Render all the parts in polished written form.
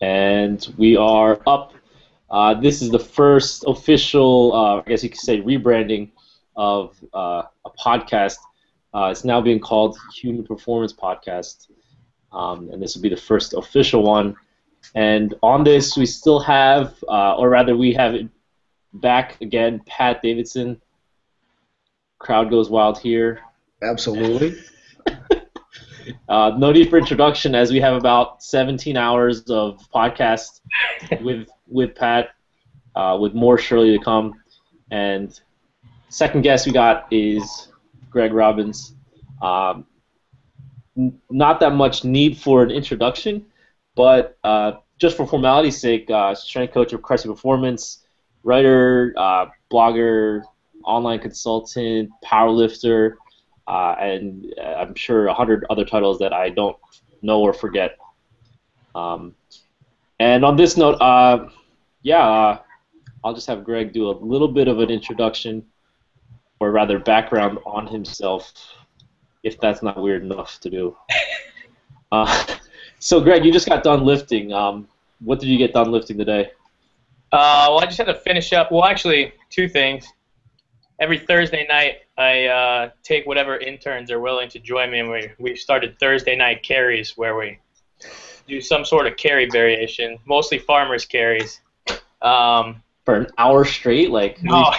and we are up. This is the first official, I guess you could say, rebranding of a podcast. It's now being called Human Performance Podcast, and this will be the first official one. And on this, we still have, or rather, we have back again, Pat Davidson. Crowd goes wild here. Absolutely. No need for introduction, as we have about 17 hours of podcast with Pat, with more surely to come. And second guest we got is Greg Robbins. Not that much need for an introduction, but just for formality's sake, strength coach of Cressey Performance, writer, blogger, online consultant, powerlifter, and I'm sure 100 other titles that I don't know or forget. And on this note, I'll just have Greg do a little bit of an introduction, or rather background on himself, if that's not weird enough to do. So Greg, you just got done lifting. What did you get done lifting today? Well, I just had to finish up. Well, actually, two things. Every Thursday night, I take whatever interns are willing to join me, and we started Thursday night carries, where we do some sort of carry variation, mostly farmers carries. For an hour straight, like? No.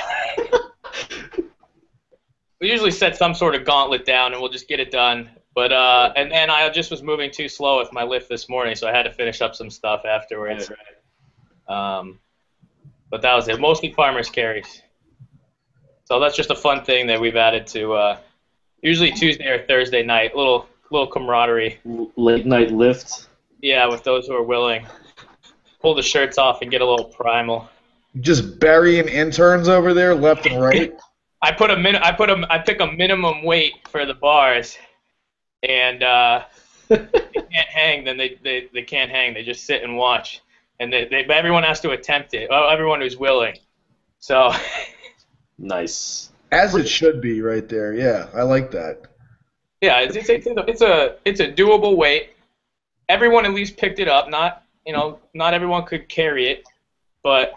We usually set some sort of gauntlet down, and we'll just get it done. But and then I just was moving too slow with my lift this morning, so I had to finish up some stuff afterwards. But that was it. Mostly farmers carries. So that's just a fun thing that we've added to usually Tuesday or Thursday night. Little camaraderie. Late night lift. Yeah, with those who are willing. Pull the shirts off and get a little primal. Just burying interns over there, left and right. I pick a minimum weight for the bars, and if they can't hang, then they can't hang. They just sit and watch, and everyone has to attempt it. Well, everyone who's willing. So. Nice. As it should be, right there. Yeah, I like that. Yeah, it's a doable weight. Everyone at least picked it up. Not everyone could carry it, but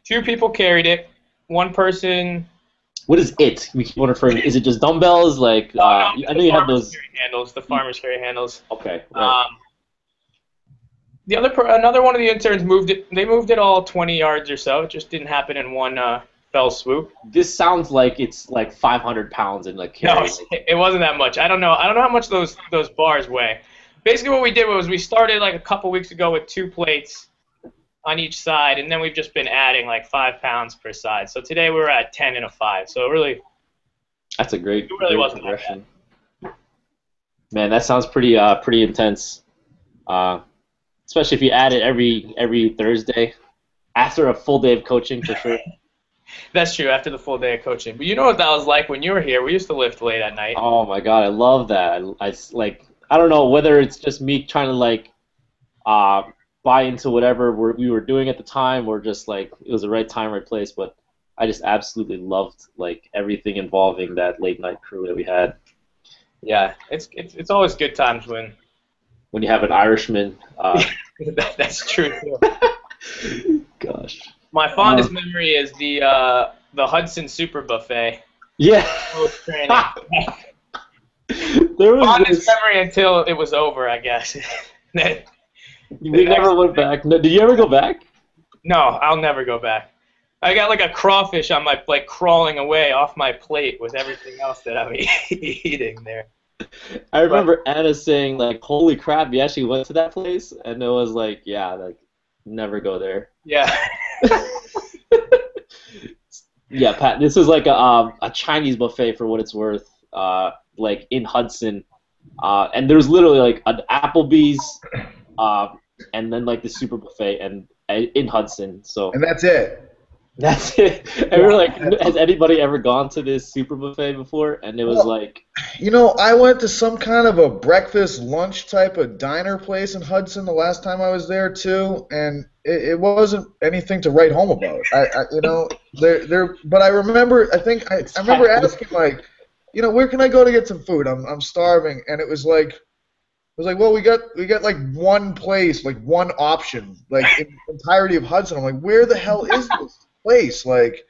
two people carried it. One person. What is it? We keep on referring. Is it just dumbbells? Like no, I know you have those handles. The farmers carry handles. Okay. Right. Another one of the interns moved it. They moved it all 20 yards or so. It just didn't happen in one fell swoop. This sounds like it's like 500 pounds in like carry. No, it wasn't that much. I don't know how much those bars weigh. Basically, what we did was we started like a couple weeks ago with 2 plates on each side, and then we've just been adding like 5 pounds per side. So today we were at 10 and a 5. So really, that's a great. It really great wasn't progression. Man, that sounds pretty intense. Especially if you add it every Thursday, after a full day of coaching, for sure. That's true, after the full day of coaching. But you know what that was like when you were here. We used to lift late at night. Oh my God, I love that. I don't know whether it's just me trying to buy into whatever we were doing at the time, or just like it was the right time, right place. But I just absolutely loved like everything involving that late night crew that we had. Yeah, it's always good times when you have an Irishman. That's true too. Gosh. My fondest memory is the Hudson Super Buffet. Yeah. Post training. There was fondest memory until it was over, I guess. We never went back. No, did you ever go back? No, I'll never go back. I got like a crawfish on my crawling away off my plate with everything else that I'm eating there. I remember Anna saying, like, holy crap, you actually went to that place? And it was like, yeah, like, never go there. Yeah. Yeah, Pat, this is like a Chinese buffet for what it's worth, like in Hudson. And there was literally like an Applebee's and then like the Super Buffet and in Hudson. And that's it. That's it. And we were like, has anybody ever gone to this Super Buffet before? And it was like... I went to some kind of a breakfast, lunch type of diner place in Hudson the last time I was there, too, and it wasn't anything to write home about. But I remember, I remember asking, like, where can I go to get some food? I'm starving. And it was like, was like, well, we got like one place, like one option, like in the entirety of Hudson. I'm like, where the hell is this place? Like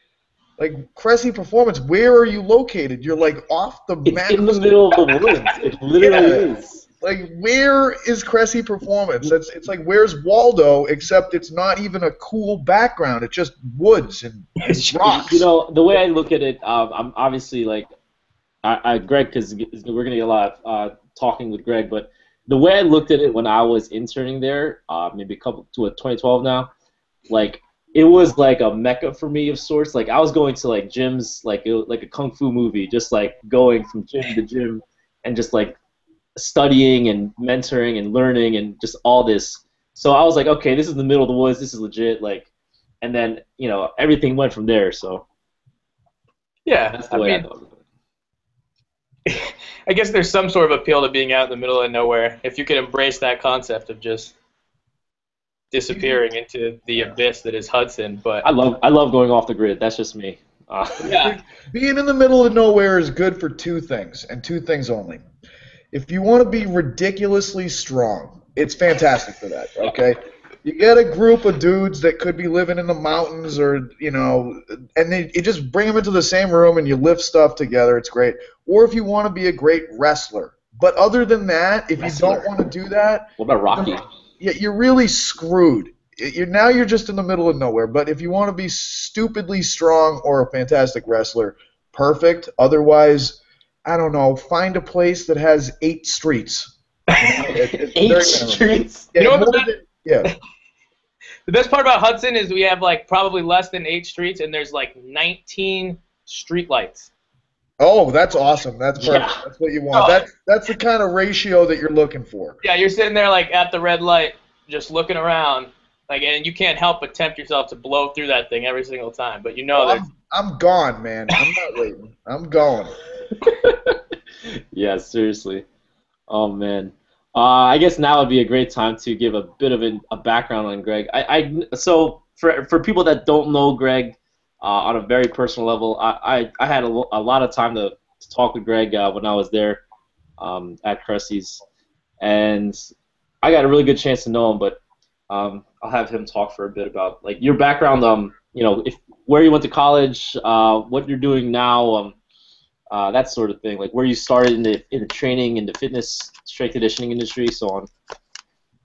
Cressey Performance, where are you located? You're like off the It's map. in the middle of the woods. It literally is. Like, where is Cressey Performance? It's like, where's Waldo? Except it's not even a cool background. It's just woods and rocks. You know, the way I look at it, I'm obviously like, Greg, because we're gonna get a lot of talking with Greg, but the way I looked at it when I was interning there, maybe 2012 now, like it was like a mecca for me of sorts. Like I was going to like gyms, like like a kung fu movie, just like going from gym to gym, and just like studying and mentoring and learning and just all this. So I was like, okay, this is the middle of the woods. This is legit. Like, and then everything went from there. So yeah, that's the way I thought of it. I guess there's some sort of appeal to being out in the middle of nowhere if you could embrace that concept of just disappearing into the abyss that is Hudson. But I love going off the grid. That's just me. Yeah. Being in the middle of nowhere is good for two things, and two things only. If you want to be ridiculously strong, it's fantastic for that, okay? You get a group of dudes that could be living in the mountains or, and you just bring them into the same room and you lift stuff together. It's great. Or if you want to be a great wrestler. But other than that, if you don't want to do that, what about Rocky? You're really screwed. Now you're just in the middle of nowhere. But if you want to be stupidly strong or a fantastic wrestler, perfect. Otherwise, I don't know, find a place that has 8 streets. 8 streets? Yeah, you know what yeah. The best part about Hudson is we have like probably less than 8 streets, and there's like 19 street lights. Oh, that's awesome. That's perfect. Yeah. That's what you want. That's the kind of ratio that you're looking for. Yeah, you're sitting there like at the red light, just looking around, like, and you can't help but tempt yourself to blow through that thing every single time. But I'm gone, man. I'm not waiting. I'm going. Yeah, seriously. Oh man. I guess now would be a great time to give a bit of a background on Greg. So for people that don't know Greg on a very personal level, I had a lot of time to talk with Greg when I was there at Cressey's, and I got a really good chance to know him. But I'll have him talk for a bit about like your background. Where you went to college, what you're doing now. That sort of thing, like where you started in the training, in the fitness, strength conditioning industry, so on.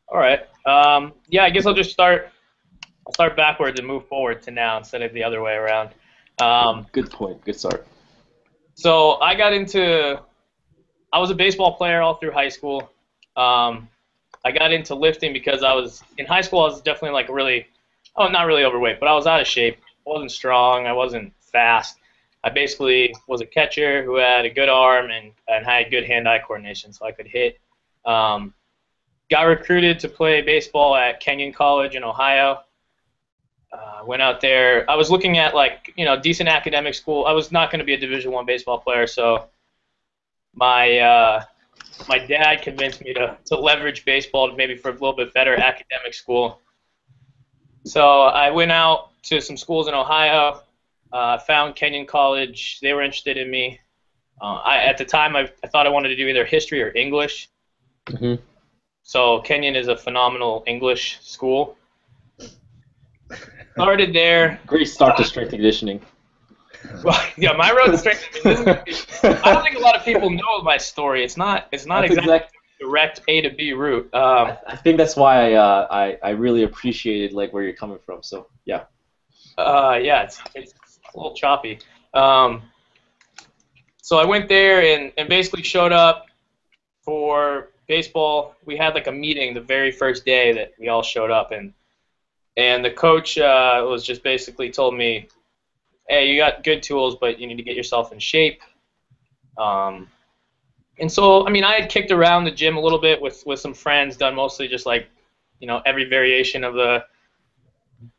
All right. Yeah, I guess I'll start backwards and move forward to now instead of the other way around. Good point. Good start. So I was a baseball player all through high school. I got into lifting because in high school I was definitely like not really overweight, but I was out of shape. I wasn't strong. I wasn't fast. I basically was a catcher who had a good arm and had good hand-eye coordination, so I could hit. Got recruited to play baseball at Kenyon College in Ohio. Went out there. I was looking at decent academic school. I was not going to be a Division I baseball player, so my dad convinced me to leverage baseball maybe for a little bit better academic school. So I went out to some schools in Ohio. Found Kenyon College. They were interested in me. At the time, I thought I wanted to do either history or English. Mm-hmm. So Kenyon is a phenomenal English school. Started there. Great start to strength conditioning. Well, yeah, my road to strength conditioning. I don't think a lot of people know my story. It's not exactly a direct A to B route. I think that's why I really appreciated like where you're coming from. So yeah. Yeah, it's a little choppy. So I went there and basically showed up for baseball. We had like a meeting the very first day that we all showed up, and the coach was just basically told me, hey, you got good tools, but you need to get yourself in shape. And so, I mean, I had kicked around the gym a little bit with some friends, done mostly just like, every variation of the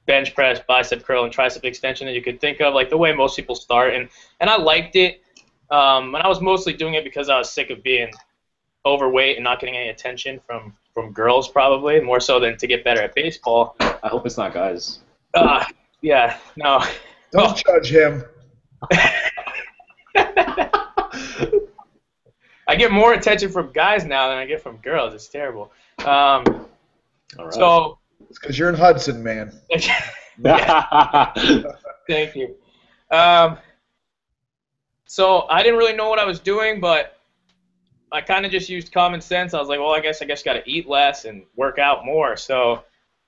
bench press, bicep curl, and tricep extension that you could think of, like the way most people start. And I liked it. And I was mostly doing it because I was sick of being overweight and not getting any attention from girls, probably, more so than to get better at baseball. I hope it's not guys. Yeah, no. Don't judge him. I get more attention from guys now than I get from girls. It's terrible. All right. So It's because you're in Hudson, man. yeah. Thank you. So I didn't really know what I was doing, but I kind of just used common sense. I was like, well, I guess got to eat less and work out more. So,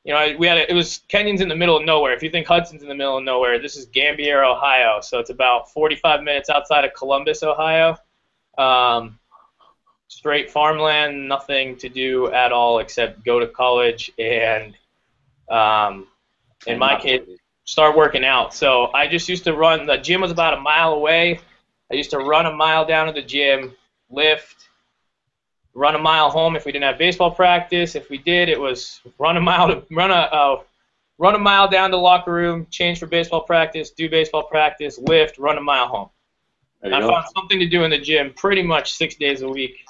you know, it was Kenyon's in the middle of nowhere. If you think Hudson's in the middle of nowhere, this is Gambier, Ohio. So it's about 45 minutes outside of Columbus, Ohio. Straight farmland, nothing to do at all except go to college and, in my case, start working out. So I just used to run. The gym was about a mile away. I used to run a mile down to the gym, lift, run a mile home if we didn't have baseball practice. If we did, it was run a mile down to the locker room, change for baseball practice, do baseball practice, lift, run a mile home. I found something to do in the gym pretty much 6 days a week.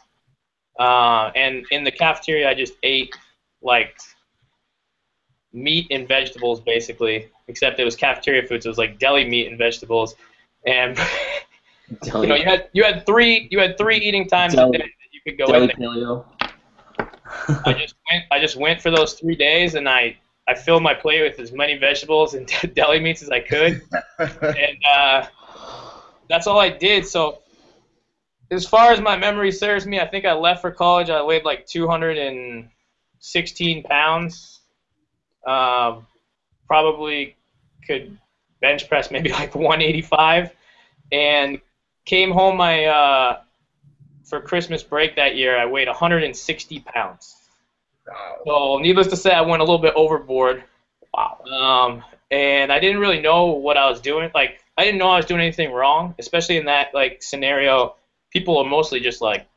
And in the cafeteria, I just ate like meat and vegetables basically, except it was cafeteria food, so it was like deli meat and vegetables. And you know, you had three eating times a day that you could go in there. Paleo. I just went for those 3 days, and I filled my plate with as many vegetables and deli meats as I could, and that's all I did. So as far as my memory serves me, I think I left for college. I weighed like 216 pounds. Probably could bench press maybe like 185, and came home for Christmas break that year. I weighed 160 pounds. Wow. So needless to say, I went a little bit overboard. Wow. And I didn't really know what I was doing. Like, I didn't know I was doing anything wrong, especially in that like scenario. People are mostly just like,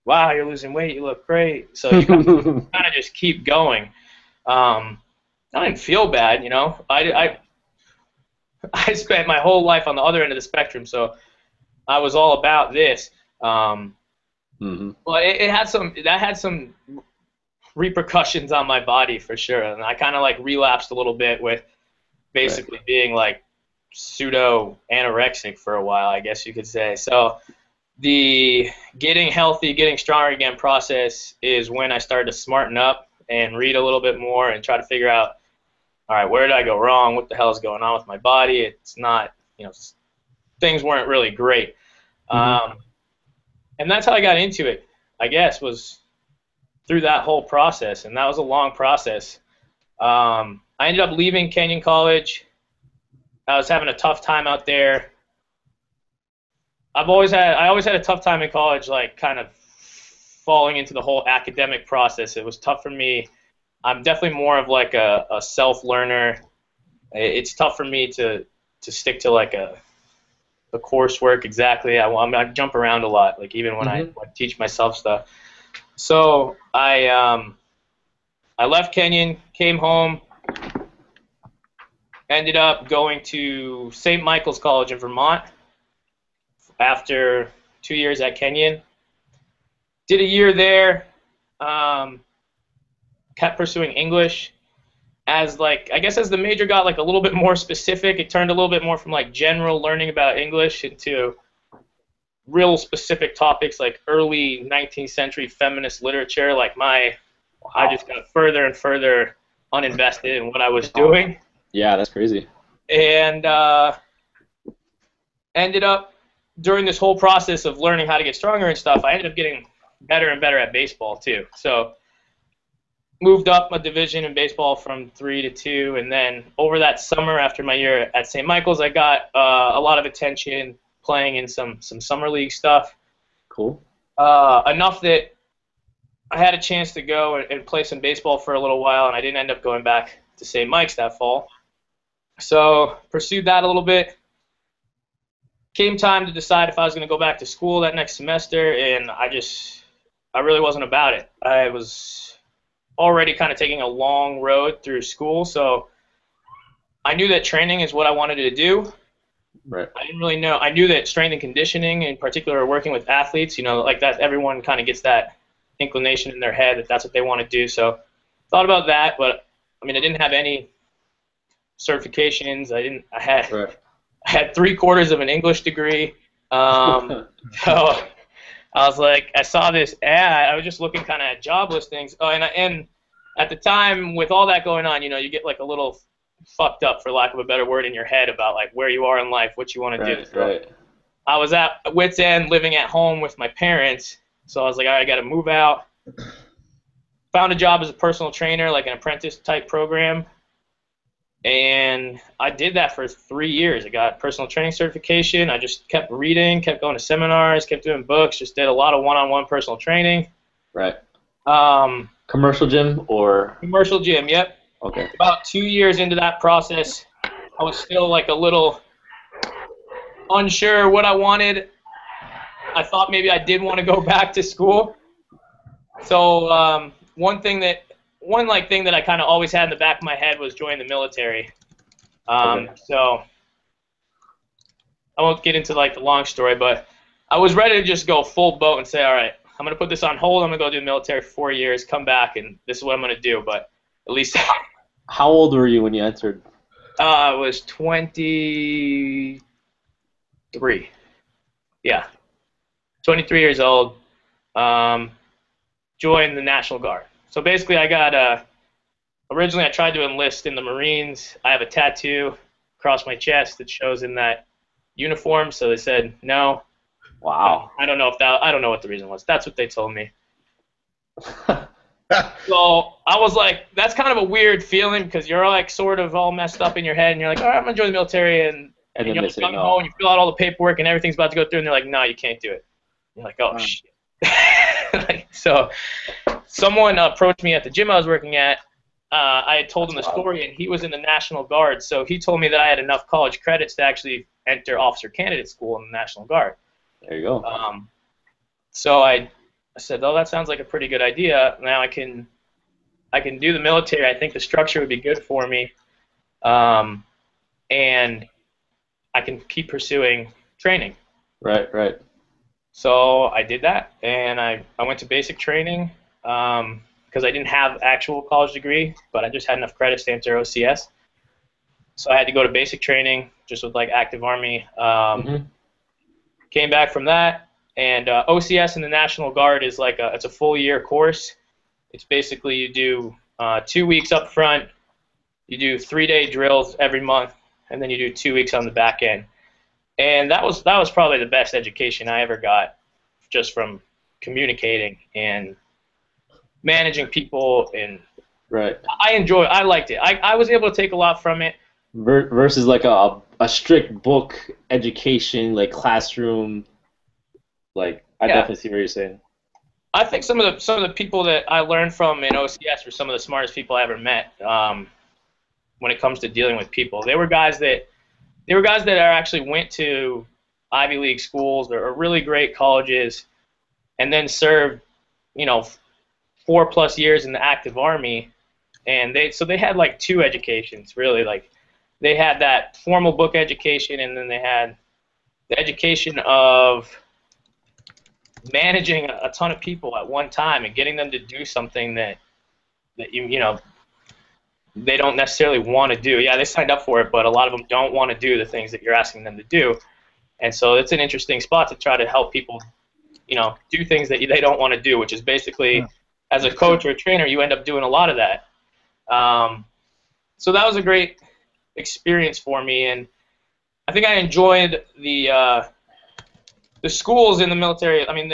"Wow, you're losing weight. You look great." So you kind of just keep going. I didn't feel bad, you know. I spent my whole life on the other end of the spectrum, so I was all about this. But it had some repercussions on my body for sure, and I kind of like relapsed a little bit with basically being like pseudo anorexic for a while, I guess you could say. So the getting healthy, getting stronger again process is when I started to smarten up and read a little bit more and try to figure out, all right, where did I go wrong? What the hell is going on with my body? It's not, you know, things weren't really great. And that's how I got into it, I guess, was through that whole process, and that was a long process. I ended up leaving Kenyon College. I was having a tough time out there. I always had a tough time in college, like kind of falling into the whole academic process. It was tough for me. I'm definitely more of like a self-learner. It's tough for me to stick to like the coursework exactly. I jump around a lot, like even when I teach myself stuff. So I left Kenyon, came home, ended up going to St. Michael's College in Vermont after 2 years at Kenyon. Did a year there, kept pursuing English. As the major got like a little bit more specific, it turned a little bit more from like general learning about English into real specific topics like early 19th century feminist literature. I just got further and further uninvested in what I was doing. Yeah, that's crazy. And ended up, during this whole process of learning how to get stronger and stuff, I ended up getting better and better at baseball too. So moved up a division in baseball from 3 to 2, and then over that summer after my year at St. Michael's, I got a lot of attention playing in some summer league stuff. Cool. Enough that I had a chance to go and play some baseball for a little while, and I didn't end up going back to St. Mike's that fall. So pursued that a little bit. Came time to decide if I was going to go back to school that next semester, and I really wasn't about it. I was already kind of taking a long road through school, so I knew that training is what I wanted to do. Right. I didn't really know. I knew that strength and conditioning, in particular, working with athletes, you know, like that, everyone kind of gets that inclination in their head that that's what they want to do. So thought about that, but I mean, I didn't have any certifications. I had 3/4 of an English degree. So I was like, I saw this ad. I was just looking kind of at job listings. Oh, and at the time, with all that going on, you get like a little fucked up, for lack of a better word, in your head about like where you are in life, what you want to do. So Right. I was at wit's end, living at home with my parents. So I was like, all right, I got to move out. Found a job as a personal trainer, like an apprentice type program. And I did that for 3 years. I got personal training certification. I just kept reading, kept going to seminars, kept doing books, just did a lot of one-on-one personal training. Right. Um, Commercial gym or? Commercial gym, yep. Okay. About 2 years into that process, I was still like a little unsure what I wanted. I thought maybe I did want to go back to school. So one thing that I kind of always had in the back of my head was join the military. Okay. So I won't get into like the long story, but I was ready to just go full boat and say, all right, I'm going to put this on hold. I'm going to go do the military for 4 years, come back, and this is what I'm going to do. But at least How old were you when you entered? I was 23. Yeah. 23 years old. Joined the National Guard. So basically I got originally I tried to enlist in the Marines. I have a tattoo across my chest that shows in that uniform, so they said no. Wow. I don't know what the reason was. That's what they told me. So I was like, that's kind of a weird feeling because you're like sort of all messed up in your head and you're like, all right, I'm gonna join the military, and then you're they like, say come no. home and you fill out all the paperwork and everything's about to go through, and they're like, no, you can't do it. You're like, oh shit. So someone approached me at the gym I was working at. I had told him the story, and he was in the National Guard, so he told me that I had enough college credits to actually enter officer candidate school in the National Guard. There you go. So I said, oh, that sounds like a pretty good idea. Now I can do the military. I think the structure would be good for me, and I can keep pursuing training. Right. So I did that, and I went to basic training because I didn't have actual college degree, but I just had enough credits to enter OCS. So I had to go to basic training just with like active Army. Came back from that, and OCS in the National Guard is like it's a full year course. It's basically you do 2 weeks up front, you do 3-day drills every month, and then you do 2 weeks on the back end. And that was probably the best education I ever got, just from communicating and managing people. And Right. I liked it. I was able to take a lot from it. Versus like a strict book education, like classroom. Like I definitely see what you're saying. I think some of the people that I learned from in OCS were some of the smartest people I ever met. When it comes to dealing with people, they were guys that actually went to Ivy League schools or really great colleges, and then served, 4+ years in the active Army, and they had like 2 educations really. Like they had that formal book education, and then they had the education of managing a ton of people at one time and getting them to do something that they don't necessarily want to do. Yeah, they signed up for it, but a lot of them don't want to do the things that you're asking them to do. And so it's an interesting spot to try to help people, do things that they don't want to do, which is basically, as a coach or a trainer, you end up doing a lot of that. So that was a great experience for me, and I think I enjoyed the schools in the military. I mean,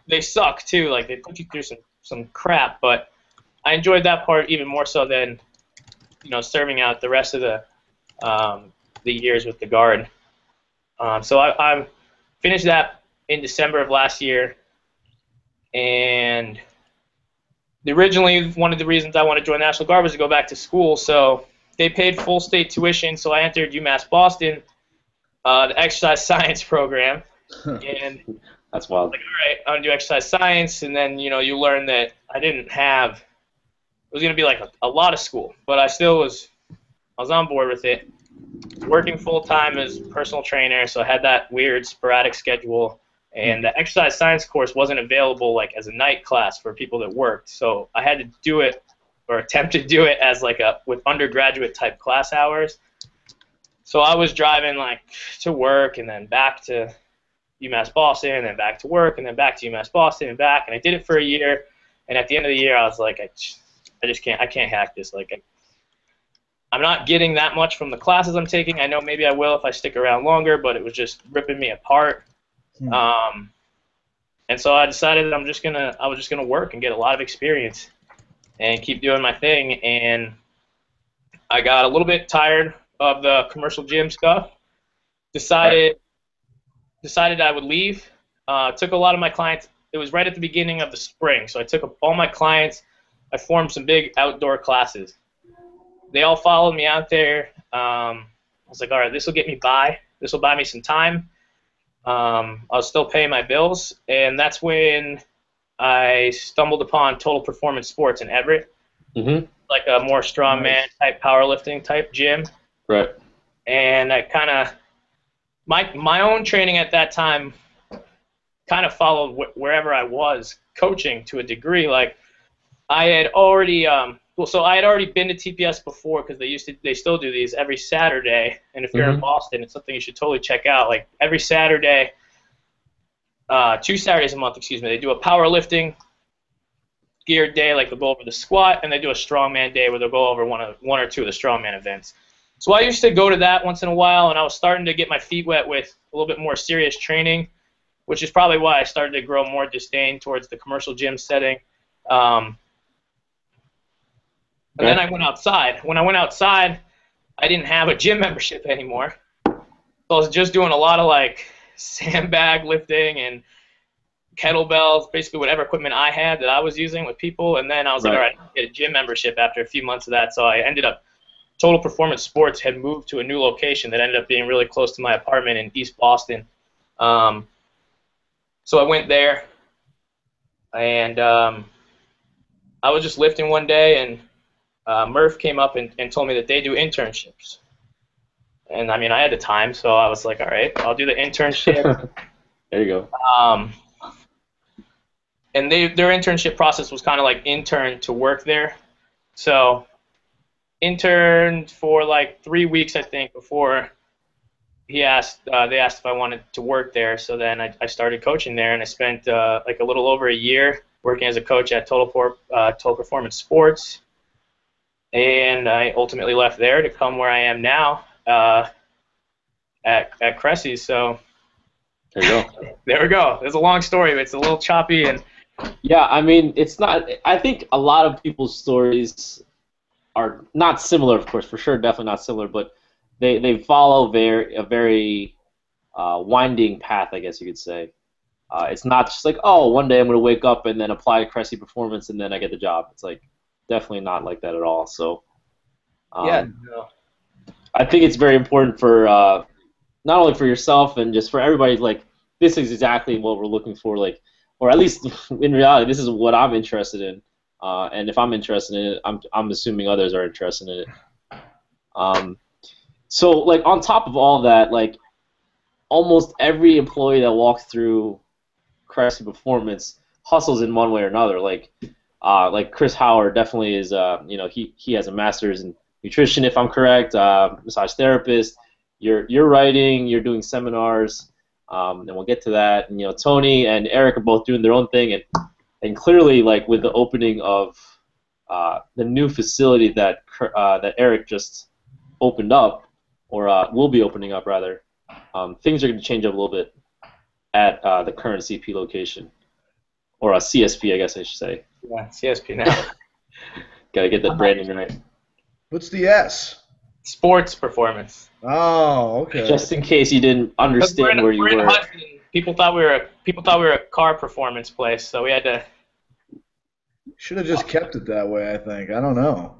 they suck too. Like they put you through some crap, but I enjoyed that part even more so than serving out the rest of the years with the Guard. So I finished that in December of last year, and originally one of the reasons I wanted to join the National Guard was to go back to school. So they paid full state tuition, so I entered UMass Boston, the exercise science program, and that's wild. Like, all right, I'm gonna do exercise science, and then you learn that I didn't have. It was gonna be like a lot of school, but I was on board with it. Working full time as personal trainer, so I had that weird sporadic schedule, and the exercise science course wasn't available like as a night class for people that worked, so I had to do it or attempt to do it as like with undergraduate type class hours. So I was driving like to work and then back to UMass Boston, and then back to work, and then back to UMass Boston and back. And I did it for a year. And at the end of the year, I was like, I just can't. I can't hack this. Like, I'm not getting that much from the classes I'm taking. I know maybe I will if I stick around longer, but it was just ripping me apart. And so I decided that I was just gonna work and get a lot of experience and keep doing my thing. And I got a little bit tired of the commercial gym stuff. Decided I would leave. Took a lot of my clients. It was right at the beginning of the spring, so I took all my clients. I formed some big outdoor classes. They all followed me out there. I was like, all right, this will get me by. This will buy me some time. I'll still pay my bills, and that's when I stumbled upon Total Performance Sports in Everett, like a more strongman type powerlifting type gym. Right. And I kind of my own training at that time kind of followed wherever I was coaching to a degree. Like I had already so I had already been to TPS before because they still do these every Saturday. And if you're in Boston, it's something you should totally check out. Like every Saturday, 2 Saturdays a month, they do a powerlifting geared day, like they'll go over the squat, and they do a strongman day where they'll go over one or two of the strongman events. So I used to go to that once in a while, and I was starting to get my feet wet with a little bit more serious training, which is probably why I started to grow more disdain towards the commercial gym setting. And then I went outside. When I went outside, I didn't have a gym membership anymore. So I was just doing a lot of like sandbag lifting and kettlebells, basically whatever equipment I had that I was using with people. And then I was like, all right, I'll get a gym membership after a few months of that. So I ended up, Total Performance Sports had moved to a new location that ended up being really close to my apartment in East Boston. So I went there, and I was just lifting one day, and Murph came up and told me that they do internships. And I mean, I had the time, so I was like, all right, I'll do the internship. There you go. And their internship process was kind of like intern to work there. So interned for like 3 weeks, I think, before they asked if I wanted to work there. So then I started coaching there, and I spent like a little over a year working as a coach at Total Performance Sports. And I ultimately left there to come where I am now at Cressey. So there you go. There we go. It's a long story, but it's a little choppy. And yeah, I mean, it's not. I think a lot of people's stories are not similar, of course, for sure, definitely not similar, but they follow a very winding path, I guess you could say. It's not just like, oh, one day I'm going to wake up and then apply to Cressey Performance and then I get the job. It's like definitely not like that at all. So yeah, no. I think it's very important for not only for yourself and just for everybody. Like this is exactly what we're looking for. Like, or at least in reality, this is what I'm interested in. And if I'm interested in it, I'm assuming others are interested in it. So like on top of all that, like almost every employee that walks through Cressey Performance hustles in one way or another. Like Chris Howard definitely is. He has a master's in nutrition, if I'm correct. Massage therapist. You're writing. You're doing seminars. And we'll get to that. And Tony and Eric are both doing their own thing. And clearly, like with the opening of the new facility that Eric just opened up, or will be opening up rather, things are going to change up a little bit at the current CP location, or a CSP, I guess I should say. Yeah, CSP now. Gotta get that branding right. What's the S? Sports Performance. Oh, okay. Just in case you didn't understand where you were. Hudson, people thought we were a car performance place, so we had to. Should have just kept it that way, I think. I don't know.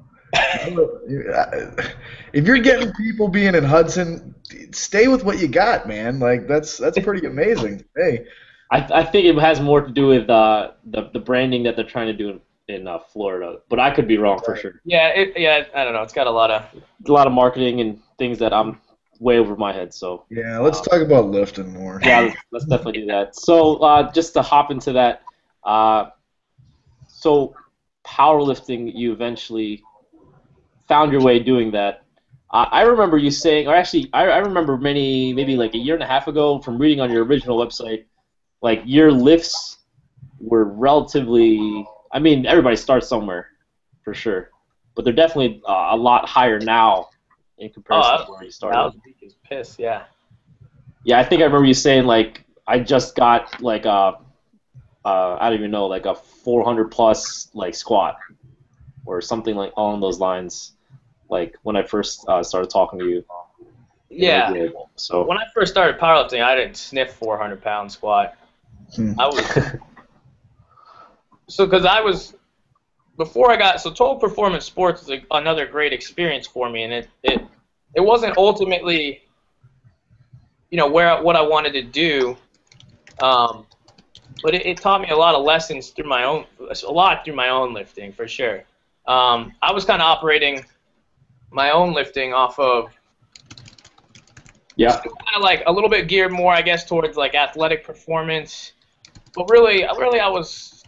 If you're getting people being in Hudson, stay with what you got, man. Like that's pretty amazing. Hey, I think it has more to do with the branding that they're trying to do in Florida, but I could be wrong for sure. Yeah, I don't know. It's got a lot of marketing and things that I'm way over my head. So yeah, let's talk about lifting more. Yeah, let's definitely do that. So just to hop into that, so powerlifting, you eventually found your way doing that. I remember you saying, or actually, I remember maybe like a year and a half ago from reading on your original website, like your lifts were relatively. I mean, everybody starts somewhere, for sure, but they're definitely a lot higher now in comparison to where you I started. was weak as piss, yeah. Yeah, I think I remember you saying like I just got like I don't even know, like a 400 plus like squat or something like along those lines. Like when I first started talking to you in Yeah. Rebranding. So When I first started powerlifting, I didn't sniff 400-pound squat. I was because I was before I got Total Performance Sports is another great experience for me, and it wasn't ultimately what I wanted to do, but it taught me a lot of lessons through my own lifting for sure. I was kind of operating my own lifting off of yeah, kind of like a little bit geared more, I guess, towards like athletic performance. But really, I was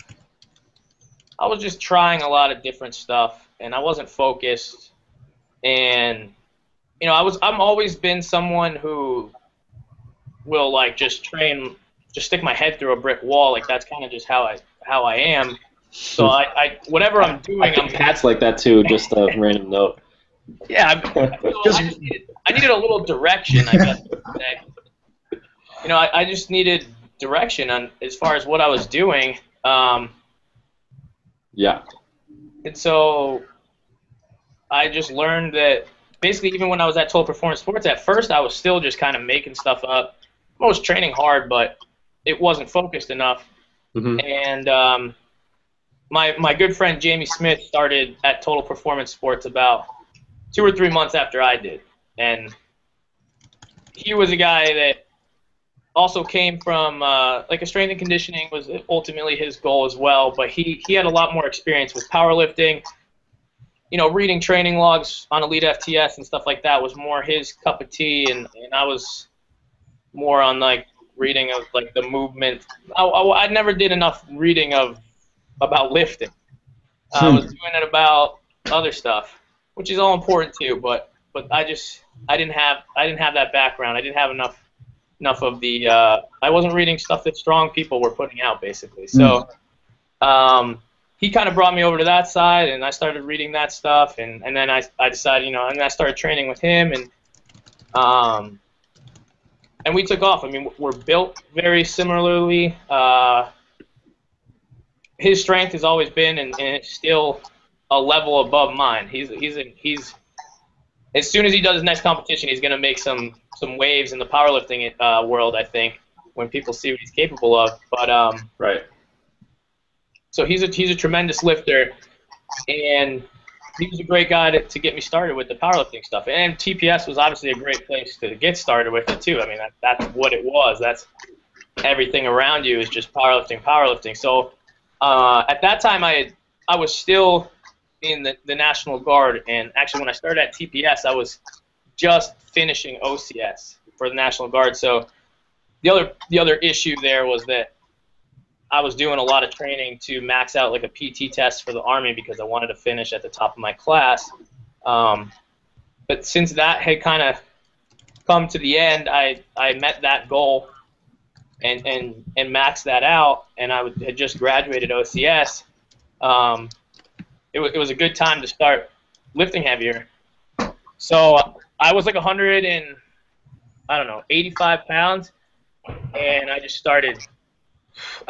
just trying a lot of different stuff, and I wasn't focused. And I'm always been someone who will like just train, just stick my head through a brick wall. Like that's kind of just how I am. So I whatever I'm doing, I think Pat's like that too. Just a random note. Yeah, I needed a little direction, I guess. I just needed direction on as far as what I was doing. Yeah. And so I just learned that basically even when I was at Total Performance Sports, at first I was still just kind of making stuff up. I was training hard, but it wasn't focused enough. Mm-hmm. And my good friend Jamie Smith started at Total Performance Sports about 2 or 3 months after I did. And he was a guy that also came from like a strength and conditioning was ultimately his goal as well, but he had a lot more experience with powerlifting. Reading training logs on Elite FTS and stuff like that was more his cup of tea, and I was more on like reading of like the movement. I never did enough reading about lifting. I was doing it about other stuff, which is all important too, but I didn't have that background. I didn't have enough of the I wasn't reading stuff that strong people were putting out basically. So he kind of brought me over to that side, and I started reading that stuff, and then I decided, and I started training with him, and we took off. I mean, we're built very similarly. His strength has always been, and it's still a level above mine. He's as soon as he does his next competition, he's going to make some waves in the powerlifting world, I think, when people see what he's capable of. But right. So he's a tremendous lifter, and he was a great guy to get me started with the powerlifting stuff. And TPS was obviously a great place to get started with it too. I mean, that's what it was. That's everything around you is just powerlifting. So at that time, I was still in the National Guard, and actually when I started at TPS, I was just finishing OCS for the National Guard. So the other issue there was that I was doing a lot of training to max out like a PT test for the Army because I wanted to finish at the top of my class. But since that had kind of come to the end, I met that goal and maxed that out, and I had just graduated OCS. It was a good time to start lifting heavier. So I was like 85 pounds, and I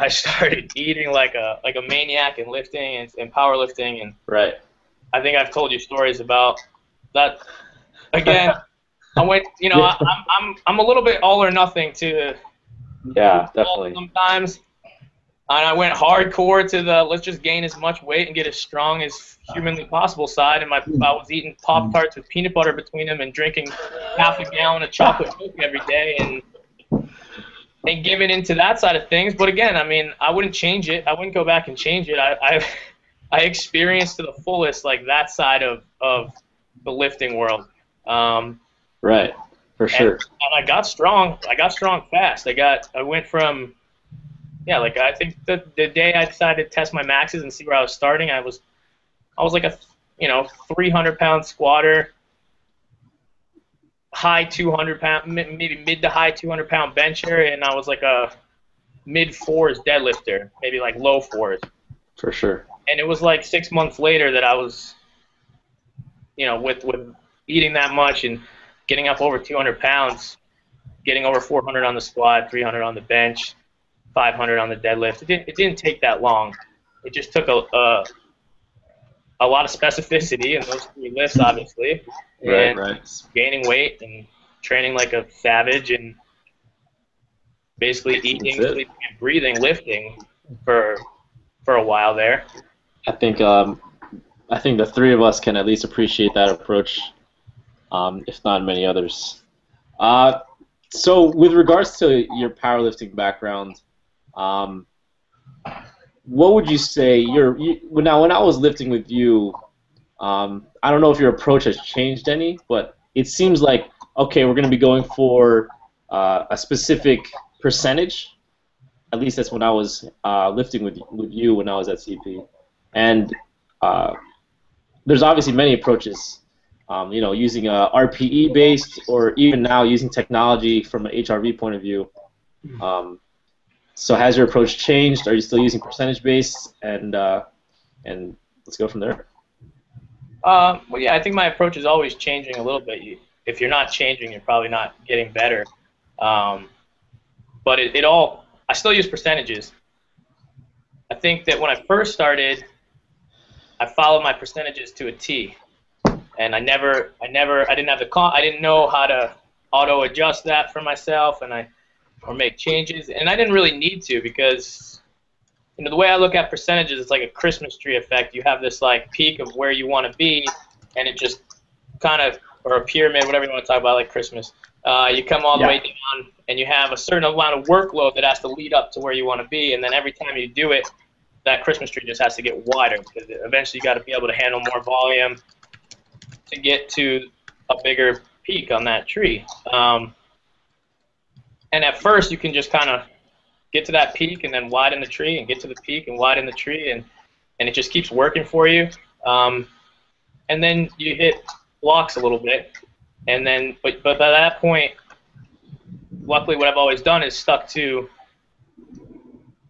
started eating like a maniac and lifting and powerlifting, and right. I think I've told you stories about that. Again, I went, I'm a little bit all or nothing to definitely sometimes. And I went hardcore to the let's just gain as much weight and get as strong as humanly possible side. And I was eating Pop-Tarts with peanut butter between them and drinking half a gallon of chocolate milk every day and giving into that side of things. But again, I mean, I wouldn't change it. I wouldn't go back and change it. I experienced to the fullest like that side of the lifting world. Right, for sure. And I got strong. I got strong fast. I went from I think the day I decided to test my maxes and see where I was starting, I was like a 300-pound squatter, high 200-pound, maybe mid to high 200-pound bencher, and I was like a mid fours deadlifter, maybe like low fours. For sure. And it was like 6 months later that I was, with eating that much and getting up over 200 pounds, getting over 400 on the squat, 300 on the bench, 500 on the deadlift. It didn't take that long. It just took a lot of specificity in those 3 lifts, obviously, and gaining weight and training like a savage and basically eating, sleeping, and breathing, lifting for a while there. I think the 3 of us can at least appreciate that approach, if not many others. So with regards to your powerlifting background, what would you say when I was lifting with you, I don't know if your approach has changed any, but it seems like, okay, we're going to be going for a specific percentage. At least that's when I was lifting with you when I was at CP. And there's obviously many approaches, using a RPE based, or even now using technology from an HRV point of view. So has your approach changed? Are you still using percentage based? And let's go from there. Well, yeah, I think my approach is always changing a little bit. If you're not changing, you're probably not getting better. But I still use percentages. I think that when I first started, I followed my percentages to a T, and I didn't know how to auto adjust that for myself, or make changes, and I didn't really need to, because the way I look at percentages, it's like a Christmas tree effect. You have this like peak of where you want to be, and it just kind of, or a pyramid, whatever you want to talk about, like Christmas. You come all the way down, and you have a certain amount of workload that has to lead up to where you want to be, and then every time you do it, that Christmas tree just has to get wider, because eventually you got to be able to handle more volume to get to a bigger peak on that tree. And at first, you can just kind of get to that peak and then widen the tree, and get to the peak and widen the tree, and it just keeps working for you. And then you hit blocks a little bit, and then but by that point, luckily, what I've always done is stuck to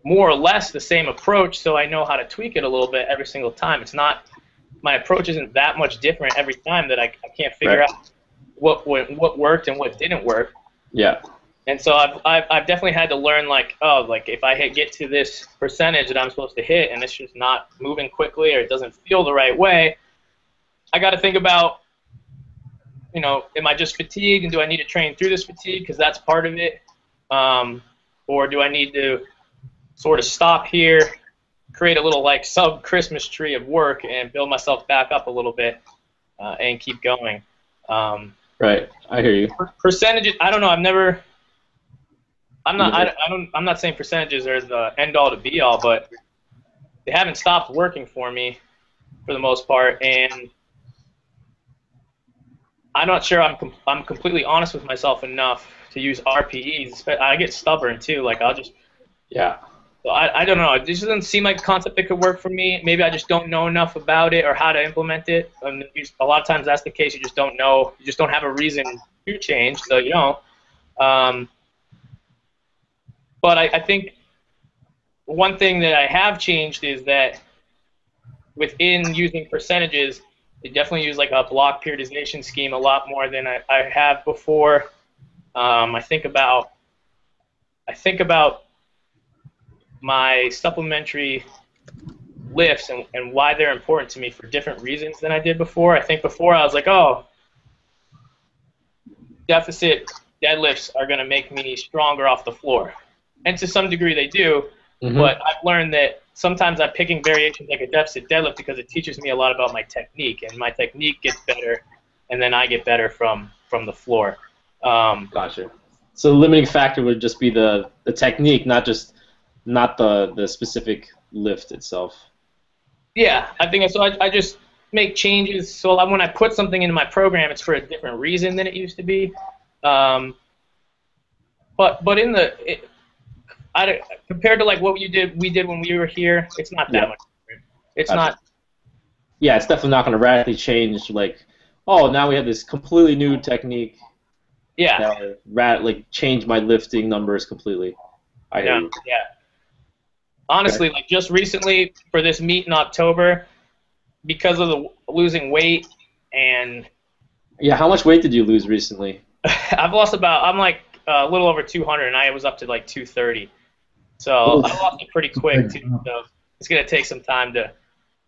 more or less the same approach, so I know how to tweak it a little bit every single time. My approach isn't that much different every time that I can't figure out what worked and what didn't work. Yeah. And so I've definitely had to learn, like if I get to this percentage that I'm supposed to hit, and it's just not moving quickly, or it doesn't feel the right way, I got to think about, am I just fatigued, and do I need to train through this fatigue, because that's part of it, or do I need to sort of stop here, create a little like sub-Christmas tree of work, and build myself back up a little bit, and keep going. Right, I hear you. Percentages, I don't know. I'm not saying percentages are the end-all to be-all, but they haven't stopped working for me for the most part, and I'm not sure I'm completely honest with myself enough to use RPEs. I get stubborn too. Like I'll just So I don't know. It just doesn't seem like a concept that could work for me. Maybe I just don't know enough about it or how to implement it. A lot of times that's the case. You just don't know. You just don't have a reason to change, so you don't. But I think one thing that I have changed is that within using percentages, I definitely use like a block periodization scheme a lot more than I have before. I think about my supplementary lifts and why they're important to me for different reasons than I did before. I think before I was like, oh, deficit deadlifts are going to make me stronger off the floor. And to some degree they do, but I've learned that sometimes I'm picking variations like a deficit deadlift because it teaches me a lot about my technique, and my technique gets better, and then I get better from the floor. Gotcha. So the limiting factor would just be the technique, not the specific lift itself. Yeah, I think so. I just make changes. So when I put something into my program, it's for a different reason than it used to be. But compared to like what we did when we were here, it's not that much different. It's not. Yeah, it's definitely not going to radically change. Like, oh, now we have this completely new technique. Yeah. Like change my lifting numbers completely. I hear No. you. Yeah. Honestly, like just recently for this meet in October, because of the losing weight and Yeah, how much weight did you lose recently? I've lost I'm like a little over 200, and I was up to like 230. So I Oof. lost it pretty quick too. So it's gonna take some time to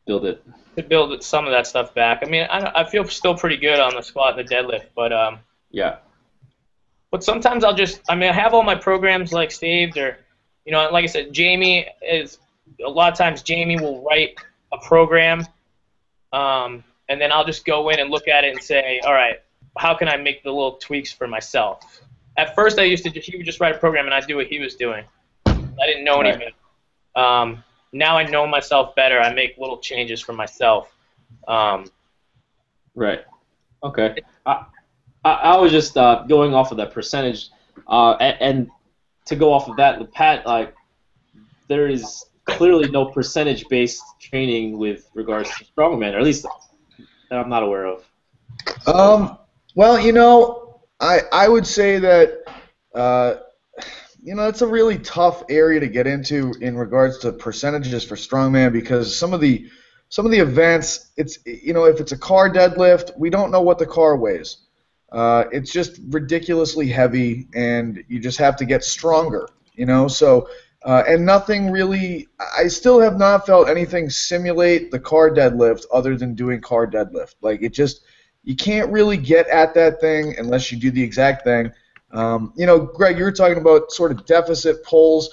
Build it. build some of that stuff back. I mean, I feel still pretty good on the squat and the deadlift, Yeah. but sometimes I mean, I have all my programs like saved, or like I said, Jamie is a lot of times Jamie will write a program, and then I'll just go in and look at it and say, all right, how can I make the little tweaks for myself? At first, he would just write a program and I'd do what he was doing. I didn't know any better. Now I know myself better. I make little changes for myself. Right. Okay. I was just going off of that percentage, and to go off of that, Pat, there is clearly no percentage-based training with regards to strongman, or at least that I'm not aware of. Well, I would say that it's a really tough area to get into in regards to percentages for strongman, because some of the events, if it's a car deadlift, we don't know what the car weighs. It's just ridiculously heavy, and you just have to get stronger. So and nothing really. I still have not felt anything simulate the car deadlift other than doing car deadlift. Like you can't really get at that thing unless you do the exact thing. Greg, you were talking about sort of deficit pulls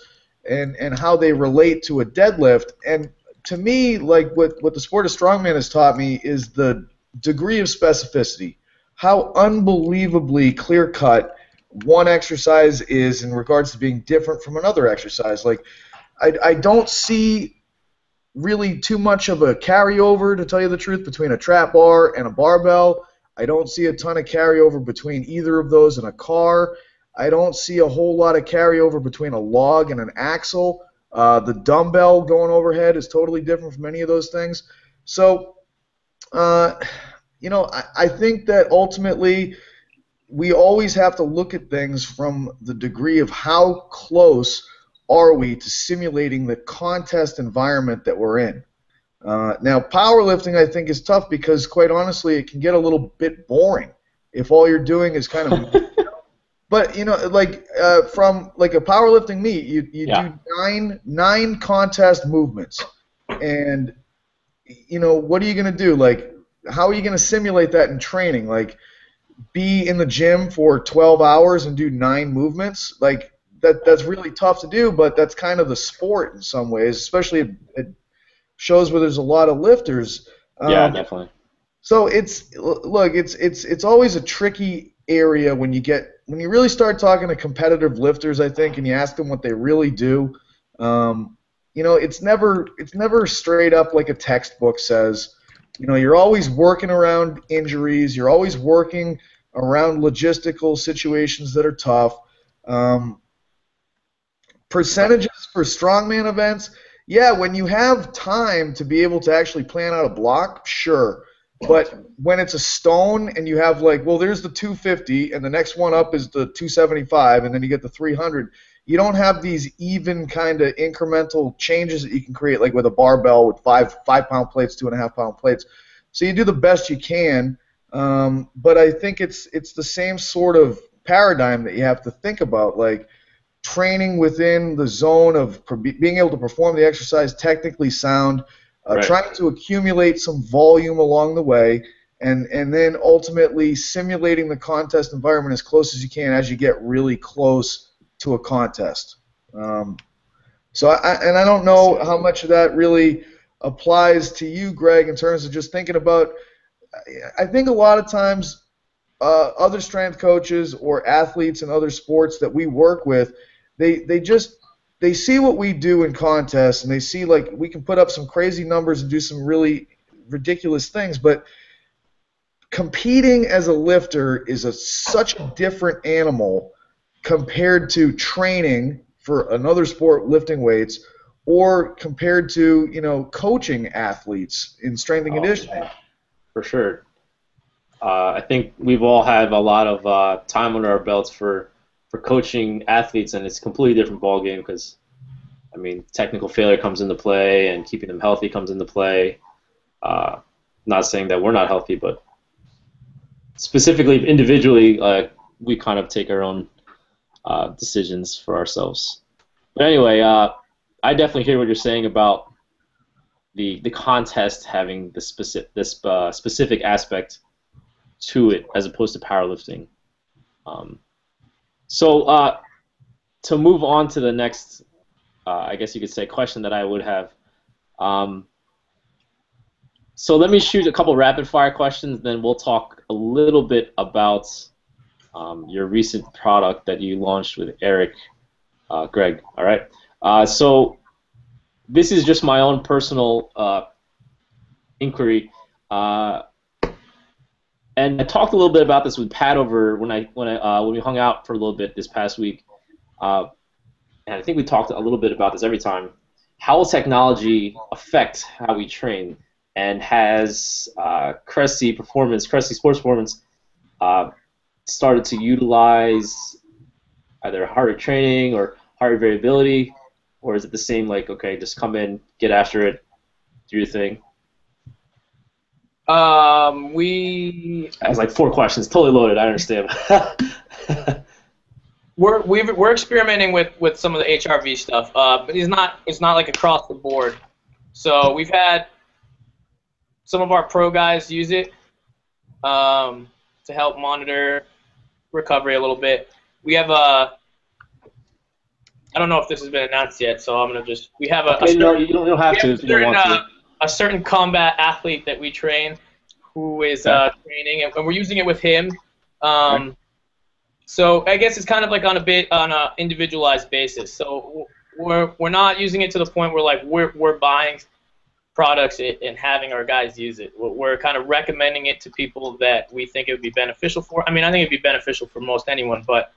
and how they relate to a deadlift. And to me, like what the sport of strongman has taught me is the degree of specificity, how unbelievably clear-cut one exercise is in regards to being different from another exercise. Like, I don't see really too much of a carryover, to tell you the truth, between a trap bar and a barbell. I don't see a ton of carryover between either of those and a car. I don't see a whole lot of carryover between a log and an axle. The dumbbell going overhead is totally different from any of those things. So, I think that ultimately we always have to look at things from the degree of how close are we to simulating the contest environment that we're in. Now, powerlifting, I think, is tough because, quite honestly, it can get a little bit boring if all you're doing is kind of. But from like a powerlifting meet, you do nine contest movements, and what are you gonna do? Like, how are you gonna simulate that in training? Like, be in the gym for 12 hours and do 9 movements? Like, that's really tough to do, but that's kind of the sport in some ways, especially at shows where there's a lot of lifters. Yeah, definitely. So it's always a tricky area when you really start talking to competitive lifters, I think, and you ask them what they really do. It's never straight up like a textbook says. You're always working around injuries. You're always working around logistical situations that are tough. Percentages for strongman events, yeah, when you have time to be able to actually plan out a block, sure. But when it's a stone and you have there's the 250 and the next one up is the 275 and then you get the 300, you don't have these even kind of incremental changes that you can create like with a barbell with 5-pound plates, 2.5-pound plates. So you do the best you can, but I think it's the same sort of paradigm that you have to think about, like training within the zone of being able to perform the exercise technically sound, trying to accumulate some volume along the way, and then ultimately simulating the contest environment as close as you can as you get really close to a contest. So I don't know how much of that really applies to you, Greg, in terms of just thinking about. I think a lot of times other strength coaches or athletes in other sports that we work with, they see what we do in contests, and they see like we can put up some crazy numbers and do some really ridiculous things, but competing as a lifter is such a different animal compared to training for another sport, lifting weights, or compared to coaching athletes in strength and conditioning. For sure. I think we've all had a lot of time under our belts for coaching athletes, and it's a completely different ballgame because, I mean, technical failure comes into play, and keeping them healthy comes into play. Not saying that we're not healthy, but specifically, individually, we kind of take our own decisions for ourselves. But anyway, I definitely hear what you're saying about the contest having this specific aspect to it as opposed to powerlifting. So to move on to the next, I guess you could say, question that I would have. So let me shoot a couple rapid fire questions, then we'll talk a little bit about your recent product that you launched with Eric, Greg. All right. So this is just my own personal inquiry, and I talked a little bit about this with Pat over when we hung out for a little bit this past week, and I think we talked a little bit about this every time. How will technology affect how we train? And has Cressey Sports Performance, started to utilize either heart rate training or heart rate variability, or is it the same, like, okay, just come in, get after it, do your thing? That was like 4 questions, totally loaded, I understand. We're experimenting with some of the HRV stuff, but it's not like across the board. So we've had some of our pro guys use it to help monitor recovery a little bit. We have I don't know if this has been announced yet, so I'm gonna just. We have a certain combat athlete that we train, who is training, and we're using it with him. So I guess it's kind of like on a individualized basis. So we're not using it to the point where like we're buying products and having our guys use it. We're kind of recommending it to people that we think it would be beneficial for. I mean, I think it'd be beneficial for most anyone, but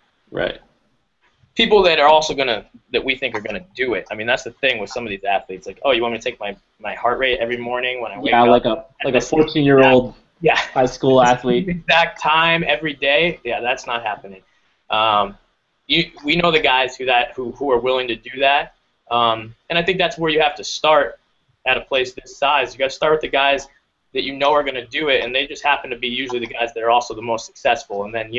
people that are also that we think are gonna do it. I mean, that's the thing with some of these athletes. Like, oh, you want me to take my heart rate every morning when I wake up? Yeah, like a 14-year-old high school athlete. Exact time every day. Yeah, that's not happening. We know the guys who are willing to do that, and I think that's where you have to start at a place this size. You got to start with the guys that you know are going to do it, and they just happen to be usually the guys that are also the most successful. And then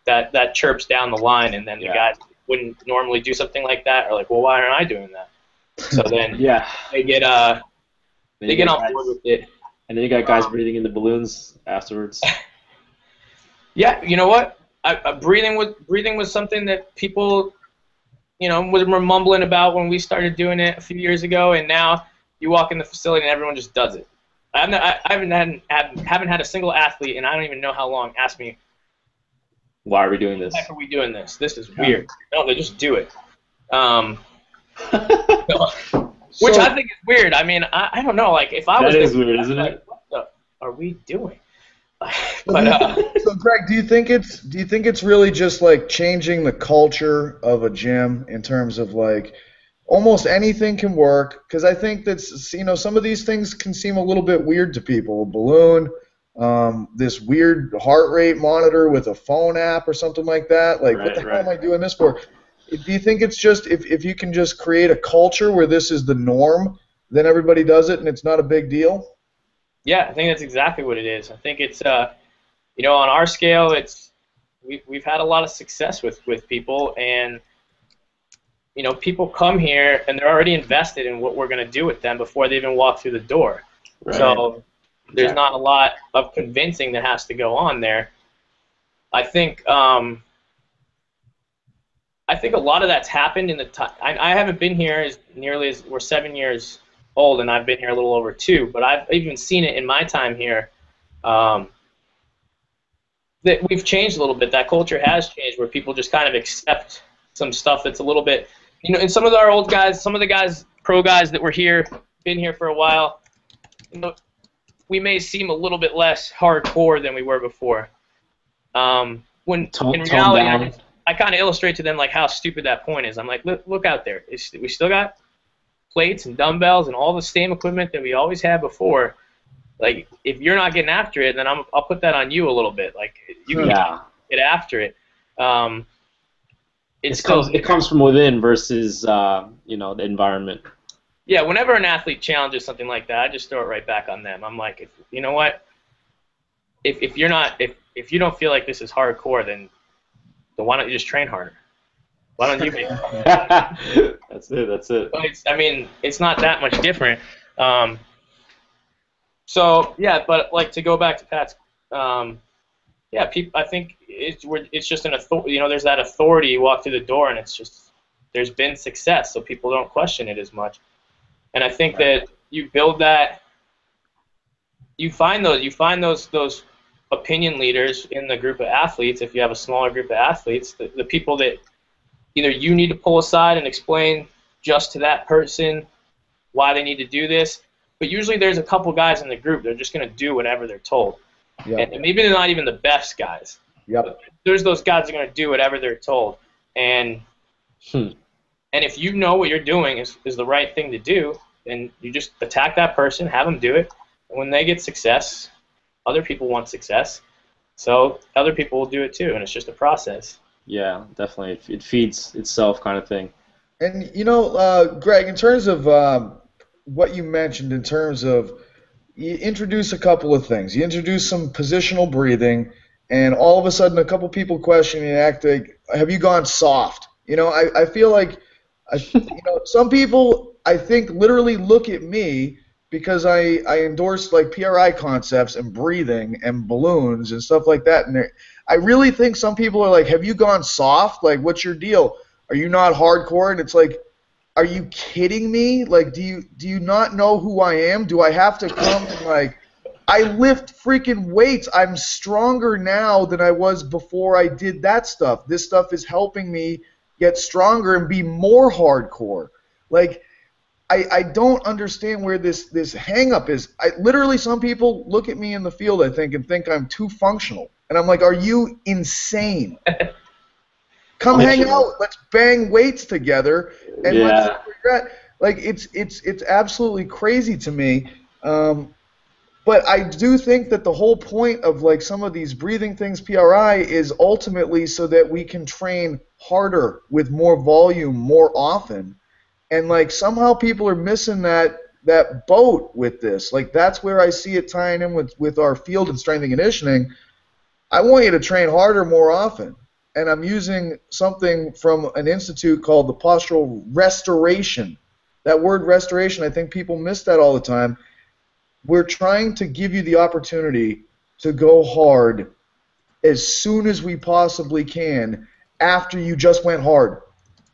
that chirps down the line, and then the guys who wouldn't normally do something like that are like, well, why aren't I doing that? So then they get on board with it. And then you got guys breathing in the balloons afterwards. Yeah, you know what? Breathing was something that people, were mumbling about when we started doing it a few years ago, and now you walk in the facility and everyone just does it. I haven't had a single athlete, and I don't even know how long, ask me, why are we doing this? Why are we doing this? This is weird. No, they just do it. Which I think is weird. I mean, I don't know. Like, if I was... That is weird, isn't it? What the are we doing? So, Greg, do you think it's really just like changing the culture of a gym in terms of like almost anything can work? Because I think that's some of these things can seem a little bit weird to people. A balloon, this weird heart rate monitor with a phone app or something like that. Like, what the hell am I doing this for? Do you think it's just if you can just create a culture where this is the norm, then everybody does it and it's not a big deal? Yeah, I think that's exactly what it is. I think it's, on our scale, we've had a lot of success with people, and people come here and they're already invested in what we're going to do with them before they even walk through the door. Right. So there's not a lot of convincing that has to go on there. I think a lot of that's happened in the time. I haven't been here as nearly as we're 7 years old, and I've been here a little over 2, but I've even seen it in my time here that we've changed a little bit. That culture has changed where people just kind of accept some stuff that's a little bit, and some of our old guys, some of the guys, pro guys that were here, been here for a while, we may seem a little bit less hardcore than we were before. In reality, I kind of illustrate to them like how stupid that point is. I'm like, look out there. We still got plates and dumbbells and all the same equipment that we always had before. Like, if you're not getting after it, then I'll put that on you a little bit. Like, you can get after it. It comes from within versus the environment. Yeah, whenever an athlete challenges something like that, I just throw it right back on them. I'm like, you know what? If you don't feel like this is hardcore, then why don't you just train harder? Why don't you make it? That's it. But it's not that much different. So yeah, but like to go back to Pat's, people. I think it's just an authority. There's that authority. You walk through the door, and it's just there's been success, so people don't question it as much. And I think that you build that. You find those opinion leaders in the group of athletes. If you have a smaller group of athletes, the people that either you need to pull aside and explain just to that person why they need to do this, but usually there's a couple guys in the group that are just going to do whatever they're told. Yep. And maybe they're not even the best guys. Yep. There's those guys that are going to do whatever they're told. And if you know what you're doing is the right thing to do, then you just attack that person, have them do it. And when they get success, other people want success. So other people will do it too, and it's just a process. Yeah, definitely. It feeds itself kind of thing. And, Greg, in terms of what you mentioned in terms of you introduce a couple of things. You introduce some positional breathing, and all of a sudden a couple people question you, act like, have you gone soft? I feel like, some people, I think, literally look at me because I endorse like PRI concepts and breathing and balloons and stuff like that. And I really think some people are like, have you gone soft? Like, what's your deal? Are you not hardcore? And it's like, are you kidding me? Like, do you not know who I am? Do I have to come and like, I lift freaking weights. I'm stronger now than I was before I did that stuff. This stuff is helping me get stronger and be more hardcore. Like, I don't understand where this hang-up is. Literally, some people look at me in the field, I think, and think I'm too functional. And I'm like, are you insane? Come hang out. Let's bang weights together. And let's regret. Like, it's absolutely crazy to me. But I do think that the whole point of like some of these breathing things, PRI, is ultimately so that we can train harder with more volume more often. And like somehow people are missing that boat with this. Like that's where I see it tying in with our field and strength and conditioning. I want you to train harder more often. And I'm using something from an institute called the postural restoration. That word restoration, I think people miss that all the time. We're trying to give you the opportunity to go hard as soon as we possibly can after you just went hard.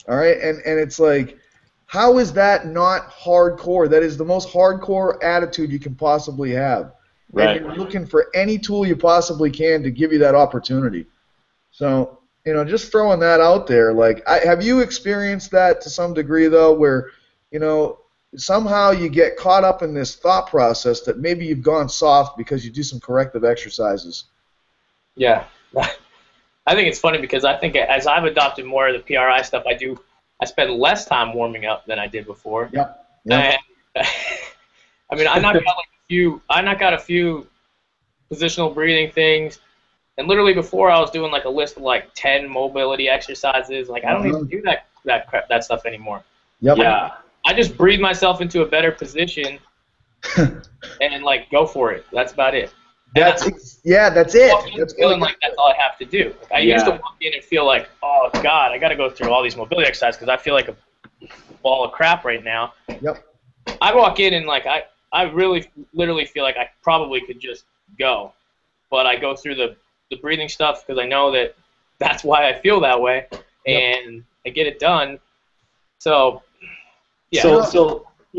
All right? And it's like, how is that not hardcore? That is the most hardcore attitude you can possibly have. Right. And you're looking for any tool you possibly can to give you that opportunity. So, just throwing that out there. Like, have you experienced that to some degree, though, where, somehow you get caught up in this thought process that maybe you've gone soft because you do some corrective exercises? Yeah. I think it's funny because I think as I've adopted more of the PRI stuff, I spend less time warming up than I did before. Yep. I knocked out a few positional breathing things, and literally before I was doing like a list of like 10 mobility exercises. Like I don't even do that stuff anymore. Yep. Yeah. I just breathe myself into a better position and like go for it. That's about it. That's it. That's feeling like that's all I have to do. Like, I used to walk in and feel like, oh God, I got to go through all these mobility exercises because I feel like a ball of crap right now. Yep. I walk in and like I really literally feel like I probably could just go, but I go through the breathing stuff because I know that that's why I feel that way, and I get it done. So yeah.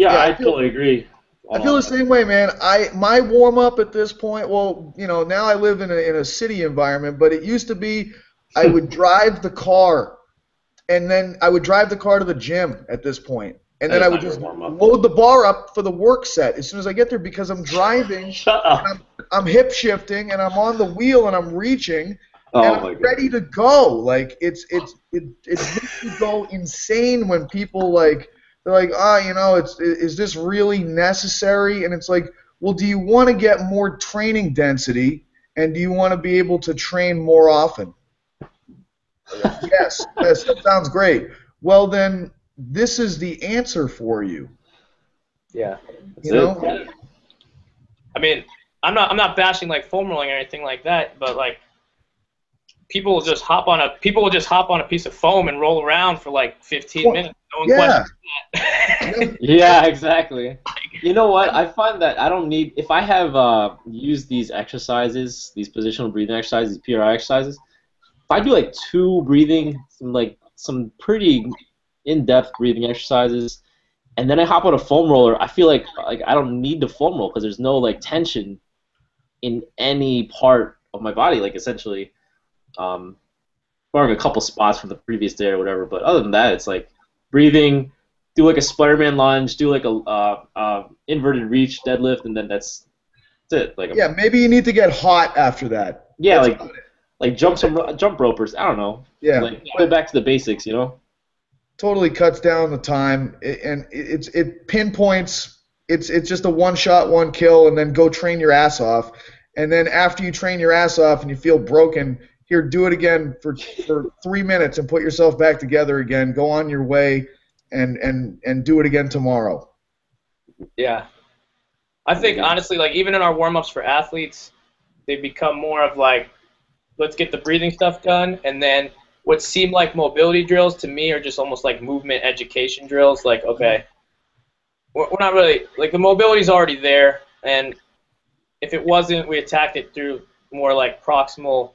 I totally agree. I feel the same way, man. My warm up at this point, well, now I live in a city environment, but it used to be I would drive the car, and then I would drive the car to the gym at this point, and then I would just load the bar up for the work set as soon as I get there because I'm driving, I'm hip shifting, and I'm on the wheel and I'm reaching, and I'm ready to go. Like it makes me go insane when people like. They're like, is this really necessary? And it's like, well, do you want to get more training density, and do you want to be able to train more often? Yes, that sounds great. Well, then this is the answer for you. Yeah. That's You know? it. I mean, I'm not bashing like foam rolling or anything like that, but like people will just hop on a piece of foam and roll around for like 15 minutes. No one questions that. Yeah, exactly. You know what? I find that I don't need, if I have used these exercises, these positional breathing exercises, these PRI exercises, if I do like 2 breathing, some pretty in-depth breathing exercises, and then I hop on a foam roller, I feel like I don't need the foam roll because there's no like tension in any part of my body, like essentially, barring a couple spots from the previous day or whatever. But other than that, it's like breathing, do like a Spider-Man lunge, do like a inverted reach deadlift, and then that's it. Like Yeah, maybe you need to get hot after that. yeah, That's about it. like jump ropers. I don't know. Yeah. Like go back to the basics, you know. Totally cuts down the time, and it pinpoints. It's just a one shot, one kill, and then go train your ass off. And then after you train your ass off and you feel broken, here, do it again for 3 minutes and put yourself back together again. Go on your way, and do it again tomorrow. Yeah. I think honestly, like even in our warm-ups for athletes, they become more of like, let's get the breathing stuff done, and then what seem like mobility drills to me are just almost like movement education drills. Like, okay, we're not really, like the mobility's already there, and if it wasn't, we attacked it through more like proximal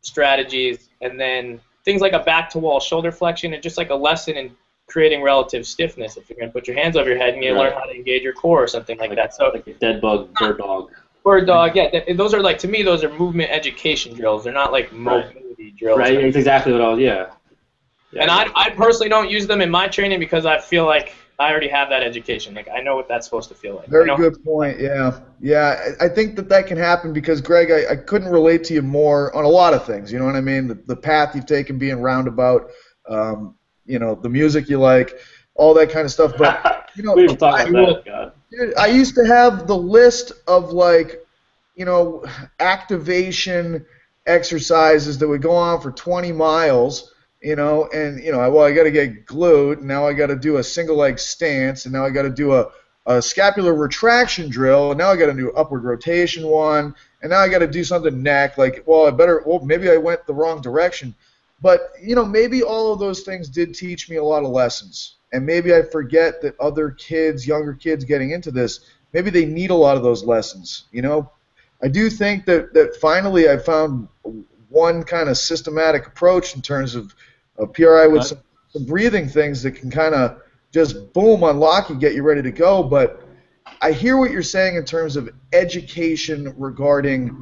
strategies, and then things like a back-to-wall shoulder flexion, and just like a lesson in creating relative stiffness. If you're going to put your hands over your head, and you learn how to engage your core or something like that. So like a dead bug, bird dog. Bird dog, yeah. Those are like, to me, those are movement education drills. They're not like mobility drills. Right, it's exactly what I was. Yeah. And I personally don't use them in my training because I feel like I already have that education. Like I know what that's supposed to feel like. Very good point. Yeah. I think that can happen because, Greg, I couldn't relate to you more on a lot of things. You know what I mean? The path you've taken being roundabout, the music you like, all that kind of stuff. But we didn't talk about that. God. Dude, I used to have the list of activation exercises that would go on for 20 miles. I got to get glued, and now I got to do a single leg stance, and now I got to do a scapular retraction drill, and now I got to do upward rotation one, and now I got to do something neck. Maybe I went the wrong direction. But, maybe all of those things did teach me a lot of lessons. And maybe I forget that other kids, younger kids getting into this, maybe they need a lot of those lessons. I do think that finally I found one kind of systematic approach in terms of PRI with some breathing things that can kind of just boom, unlock you, get you ready to go. But I hear what you're saying in terms of education regarding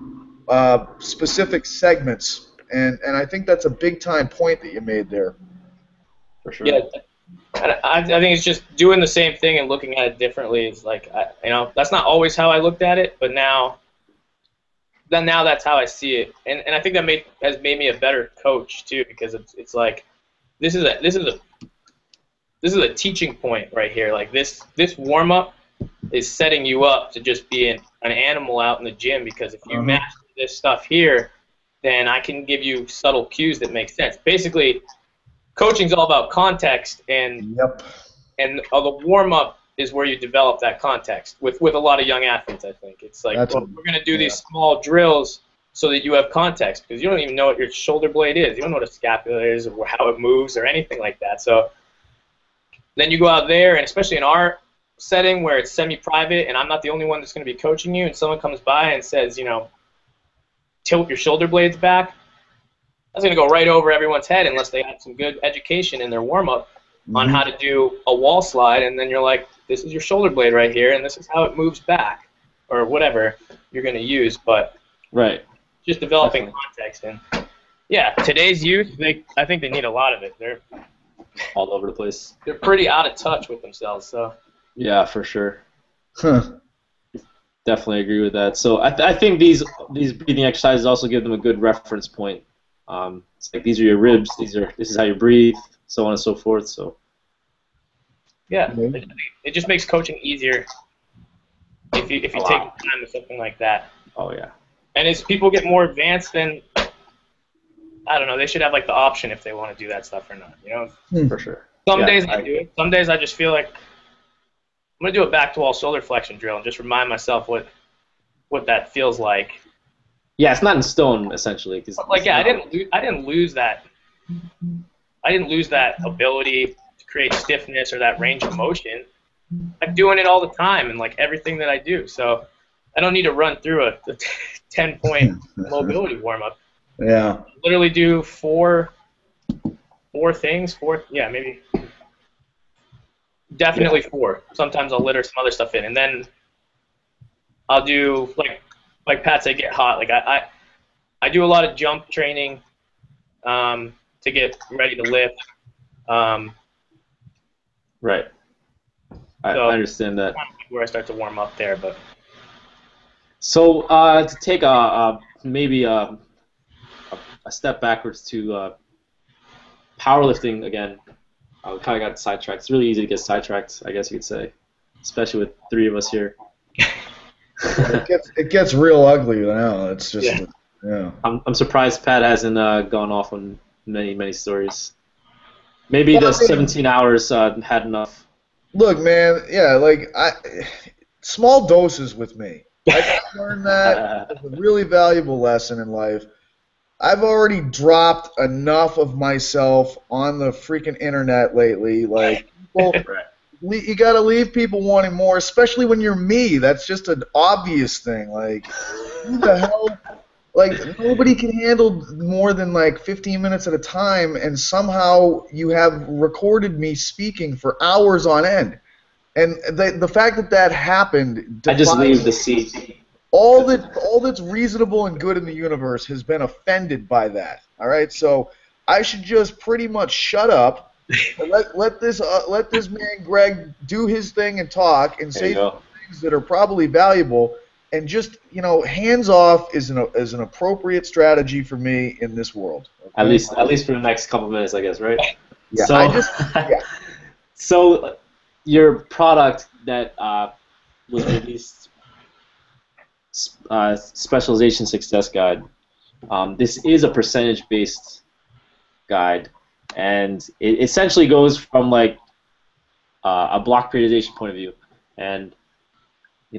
specific segments, and I think that's a big time point that you made there. For sure. Yeah, I think it's just doing the same thing and looking at it differently. It's like that's not always how I looked at it, but now that's how I see it, and I think that has made me a better coach too, because it's like this is a teaching point right here. Like this warm up is setting you up to just be an animal out in the gym, because if you master this stuff here, then I can give you subtle cues that make sense. Basically, coaching's all about context, and the warm up is where you develop that context with a lot of young athletes. I think it's like, we're going to do these small drills so that you have context, because you don't even know what your shoulder blade is. You don't know what a scapula is or how it moves or anything like that. So then you go out there, and especially in our setting where it's semi-private and I'm not the only one that's going to be coaching you, and someone comes by and says, tilt your shoulder blades back, that's going to go right over everyone's head unless they have some good education in their warm-up on how to do a wall slide. And then you're like, this is your shoulder blade right here, and this is how it moves back, or whatever you're going to use. But just developing context. And yeah, today's youth, I think they need a lot of it. They're all over the place. They're pretty out of touch with themselves. So yeah, for sure. Definitely agree with that. So I think these breathing exercises also give them a good reference point. It's like, these are your ribs. This is how you breathe, so on and so forth. So yeah, it just makes coaching easier if you take the time with something like that. Oh yeah. And as people get more advanced, then I don't know, they should have like the option if they want to do that stuff or not. You know, for sure. Some days I do it. Some days I just feel like I'm gonna do a back to wall shoulder flexion drill and just remind myself what that feels like. Yeah, it's not in stone essentially. Cause like I didn't lose that. I didn't lose that ability to create stiffness or that range of motion. I'm doing it all the time and like everything that I do. So I don't need to run through a 10-point mobility warm up. Yeah. Literally do four things. Maybe. Definitely 4. Sometimes I'll litter some other stuff in, and then I'll do like Pat said, get hot. Like I do a lot of jump training to get ready to lift. Right. I understand that. Where I start to warm up there, but. So to take maybe a step backwards to powerlifting again, I kind of got sidetracked. It's really easy to get sidetracked, I guess you could say, especially with 3 of us here. It gets real ugly now. It's just yeah. I'm surprised Pat hasn't gone off on many stories. Maybe the 17 hours had enough. Look, man, small doses with me. I learned that. It's a really valuable lesson in life. I've already dropped enough of myself on the freaking internet lately. Like, you got to leave people wanting more, especially when you're me. That's just an obvious thing. Like, who the hell? Like, nobody can handle more than like 15 minutes at a time, and somehow you have recorded me speaking for hours on end. And the fact that happened, I just leave the seat. All that's reasonable and good in the universe has been offended by that. All right, so I should just pretty much shut up and let this man Greg do his thing and talk and say things that are probably valuable, and just hands off is an appropriate strategy for me in this world. Okay? At least for the next couple minutes, I guess, right? Yeah. So, so your product that was released. Specialization Success Guide. This is a percentage-based guide, and it essentially goes from like a block periodization point of view. And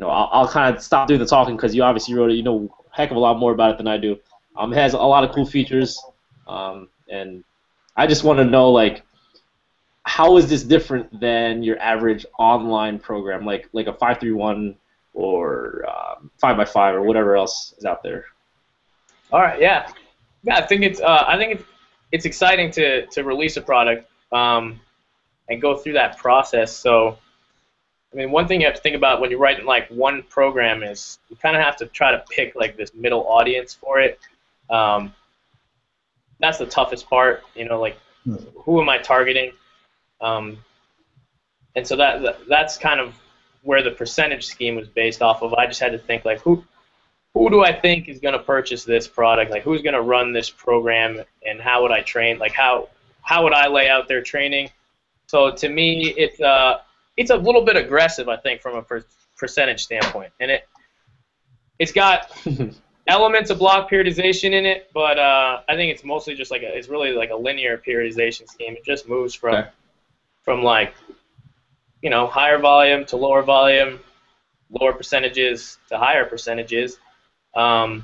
I'll kind of stop doing the talking because you obviously wrote it. You know a heck of a lot more about it than I do. It has a lot of cool features, and I just want to know like how is this different than your average online program, like a 5-3-1 or 5x5 or whatever else is out there. All right, yeah. I think it's exciting to release a product and go through that process. So, I mean, one thing you have to think about when you're writing like one program is you kind of have to try to pick like this middle audience for it. That's the toughest part, like who am I targeting? And so that's kind of where the percentage scheme was based off of. I just had to think like who do I think is going to purchase this product? Like who's going to run this program, and how would I train? Like how would I lay out their training? So to me, it's a little bit aggressive, I think, from a percentage standpoint, and it's got elements of block periodization in it, but I think it's mostly just it's really like a linear periodization scheme. It just moves from like higher volume to lower volume, lower percentages to higher percentages. And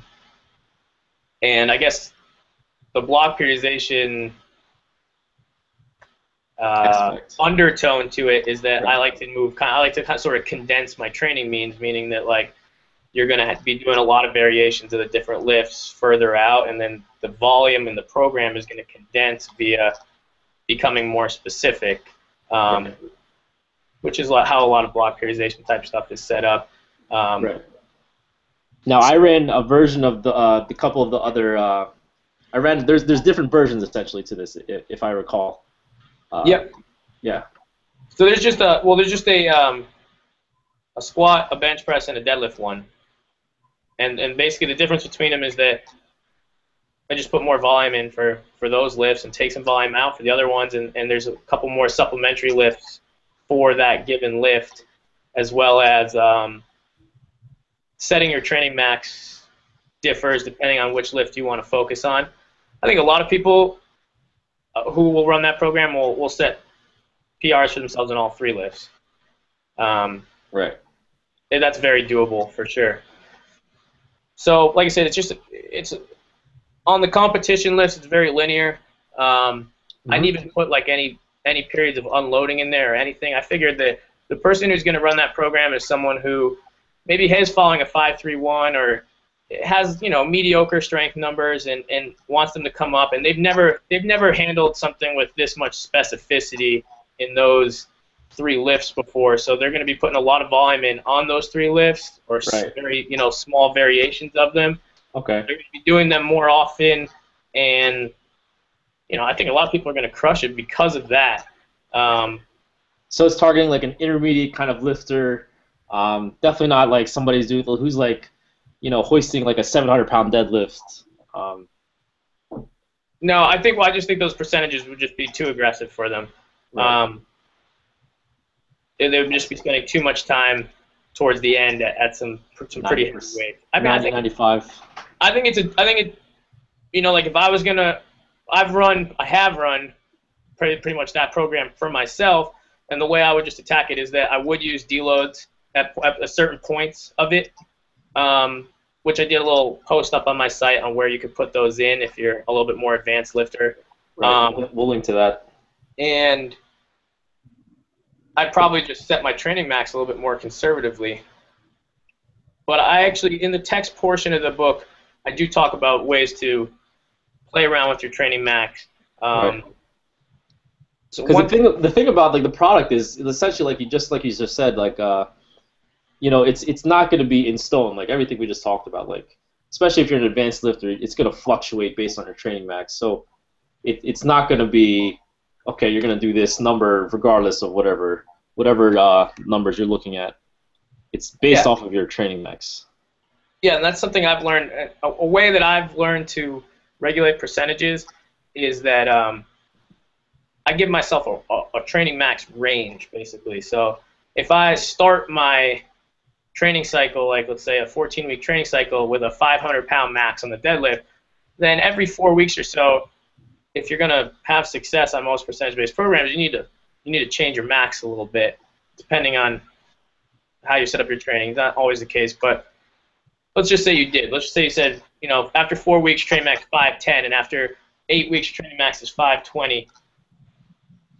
I guess the block periodization undertone to it is that I like to sort of condense my training meaning that like you're going to be doing a lot of variations of the different lifts further out, and then the volume in the program is going to condense via becoming more specific. Which is how a lot of block periodization type stuff is set up. Right. Now I ran a version of the couple of the other. There's different versions essentially to this, if I recall. Yep. Yeah. So there's just a squat, a bench press, and a deadlift one, and basically the difference between them is that I just put more volume in for those lifts and take some volume out for the other ones, and there's a couple more supplementary lifts for that given lift, as well as setting your training max differs depending on which lift you want to focus on. I think a lot of people who will run that program will set PRs for themselves in all 3 lifts. Right. And that's very doable for sure. So, like I said, it's on the competition list. It's very linear. I didn't even put like any periods of unloading in there or anything. I figured that the person who's going to run that program is someone who maybe is following a 5-3-1 or has mediocre strength numbers and wants them to come up, and they've never handled something with this much specificity in those 3 lifts before, so they're going to be putting a lot of volume in on those 3 lifts or very small variations of them. Okay. They're going to be doing them more often, and I think a lot of people are going to crush it because of that. So it's targeting like an intermediate kind of lifter, definitely not like somebody who's like, hoisting like a 700-pound deadlift. No, I just think those percentages would just be too aggressive for them. Right. They would just be spending too much time towards the end at some pretty heavy weight. I mean, 95. I think like if I was gonna, I have run pretty much that program for myself, and the way I would just attack it is that I would use deloads at certain points of it, which I did a little post up on my site on where you could put those in if you're a little bit more advanced lifter. Right. We'll link to that. And I'd probably just set my training max a little bit more conservatively. But I actually, in the text portion of the book, I do talk about ways to play around with your training max. Right. So the thing about like the product is essentially like you just said, like it's not going to be in stone, like everything we just talked about. Like especially if you're an advanced lifter, it's going to fluctuate based on your training max. So it's not going to be okay. You're going to do this number regardless of whatever numbers you're looking at. It's based off of your training max. Yeah, and that's something I've learned. A way that I've learned to regulate percentages is that I give myself a training max range, basically. So if I start my training cycle, like let's say a 14-week training cycle with a 500-pound max on the deadlift, then every 4 weeks or so, if you're going to have success on most percentage-based programs, you need to change your max a little bit, depending on how you set up your training. It's not always the case, but let's just say you did. Let's just say you said, after 4 weeks, training max 510, and after 8 weeks, training max is 520.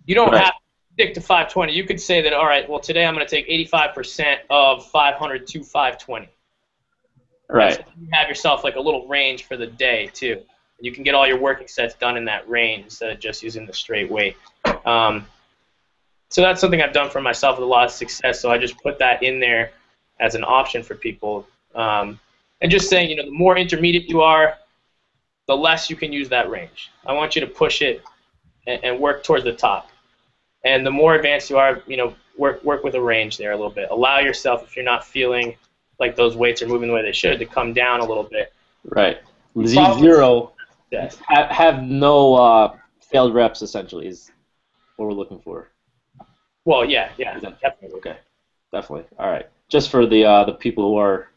You don't have to stick to 520. You could say that, all right, well, today I'm going to take 85% of 500 to 520. Right. So you have yourself like a little range for the day, too. You can get all your working sets done in that range instead of just using the straight weight. So that's something I've done for myself with a lot of success. So I just put that in there as an option for people. And just saying, the more intermediate you are, the less you can use that range. I want you to push it and work towards the top. And the more advanced you are, work with a range there a little bit. Allow yourself, if you're not feeling like those weights are moving the way they should, to come down a little bit. Right. Zero. Have no failed reps, essentially, is what we're looking for. Well, yeah, definitely. Okay, definitely. All right. Just for the people who are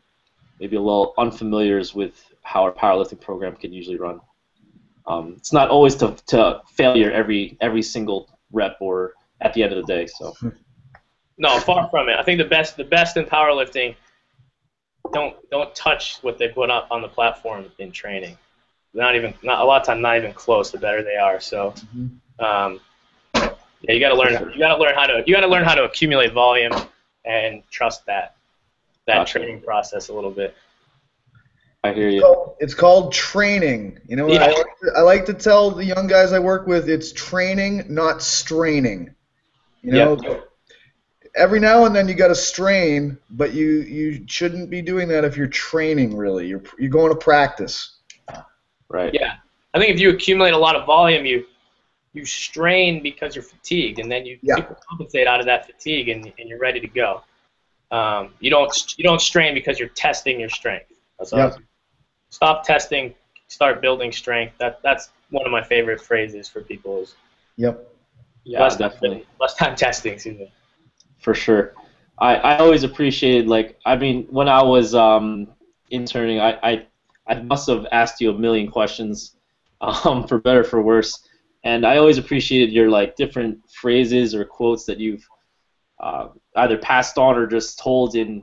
maybe a little unfamiliar with how our powerlifting program can usually run. It's not always to failure every single rep or at the end of the day. So. No, far from it. I think the best in powerlifting don't touch what they put up on the platform in training. A lot of times not even close. The better they are. So, you got to learn. You got to learn how to accumulate volume and trust that training process a little bit. I hear you. It's called training. I like to tell the young guys I work with, it's training, not straining. Every now and then you got to strain, but you shouldn't be doing that if you're training. Really, you're going to practice. Right. Yeah, I think if you accumulate a lot of volume, you strain because you're fatigued, and then you compensate out of that fatigue, and you're ready to go. You don't strain because you're testing your strength. Stop testing, start building strength. That's one of my favorite phrases for people. Definitely. Less time testing, excuse me. For sure. I always appreciated, like, I mean, when I was interning, I must have asked you a million questions, for better or for worse, and I always appreciated your like different phrases or quotes that you've either passed on or just told in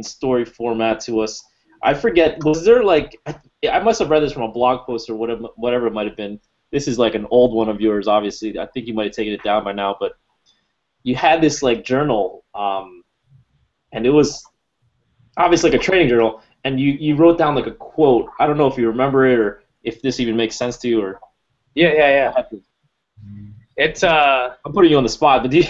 story format to us. I forget, was there like I must have read this from a blog post or whatever it might have been. This is like an old one of yours, obviously. I think you might have taken it down by now, but you had this like journal, and it was obviously like a training journal, and you wrote down like a quote. I don't know if you remember it or if this even makes sense to you or. Yeah. It's I'm putting you on the spot, but do you,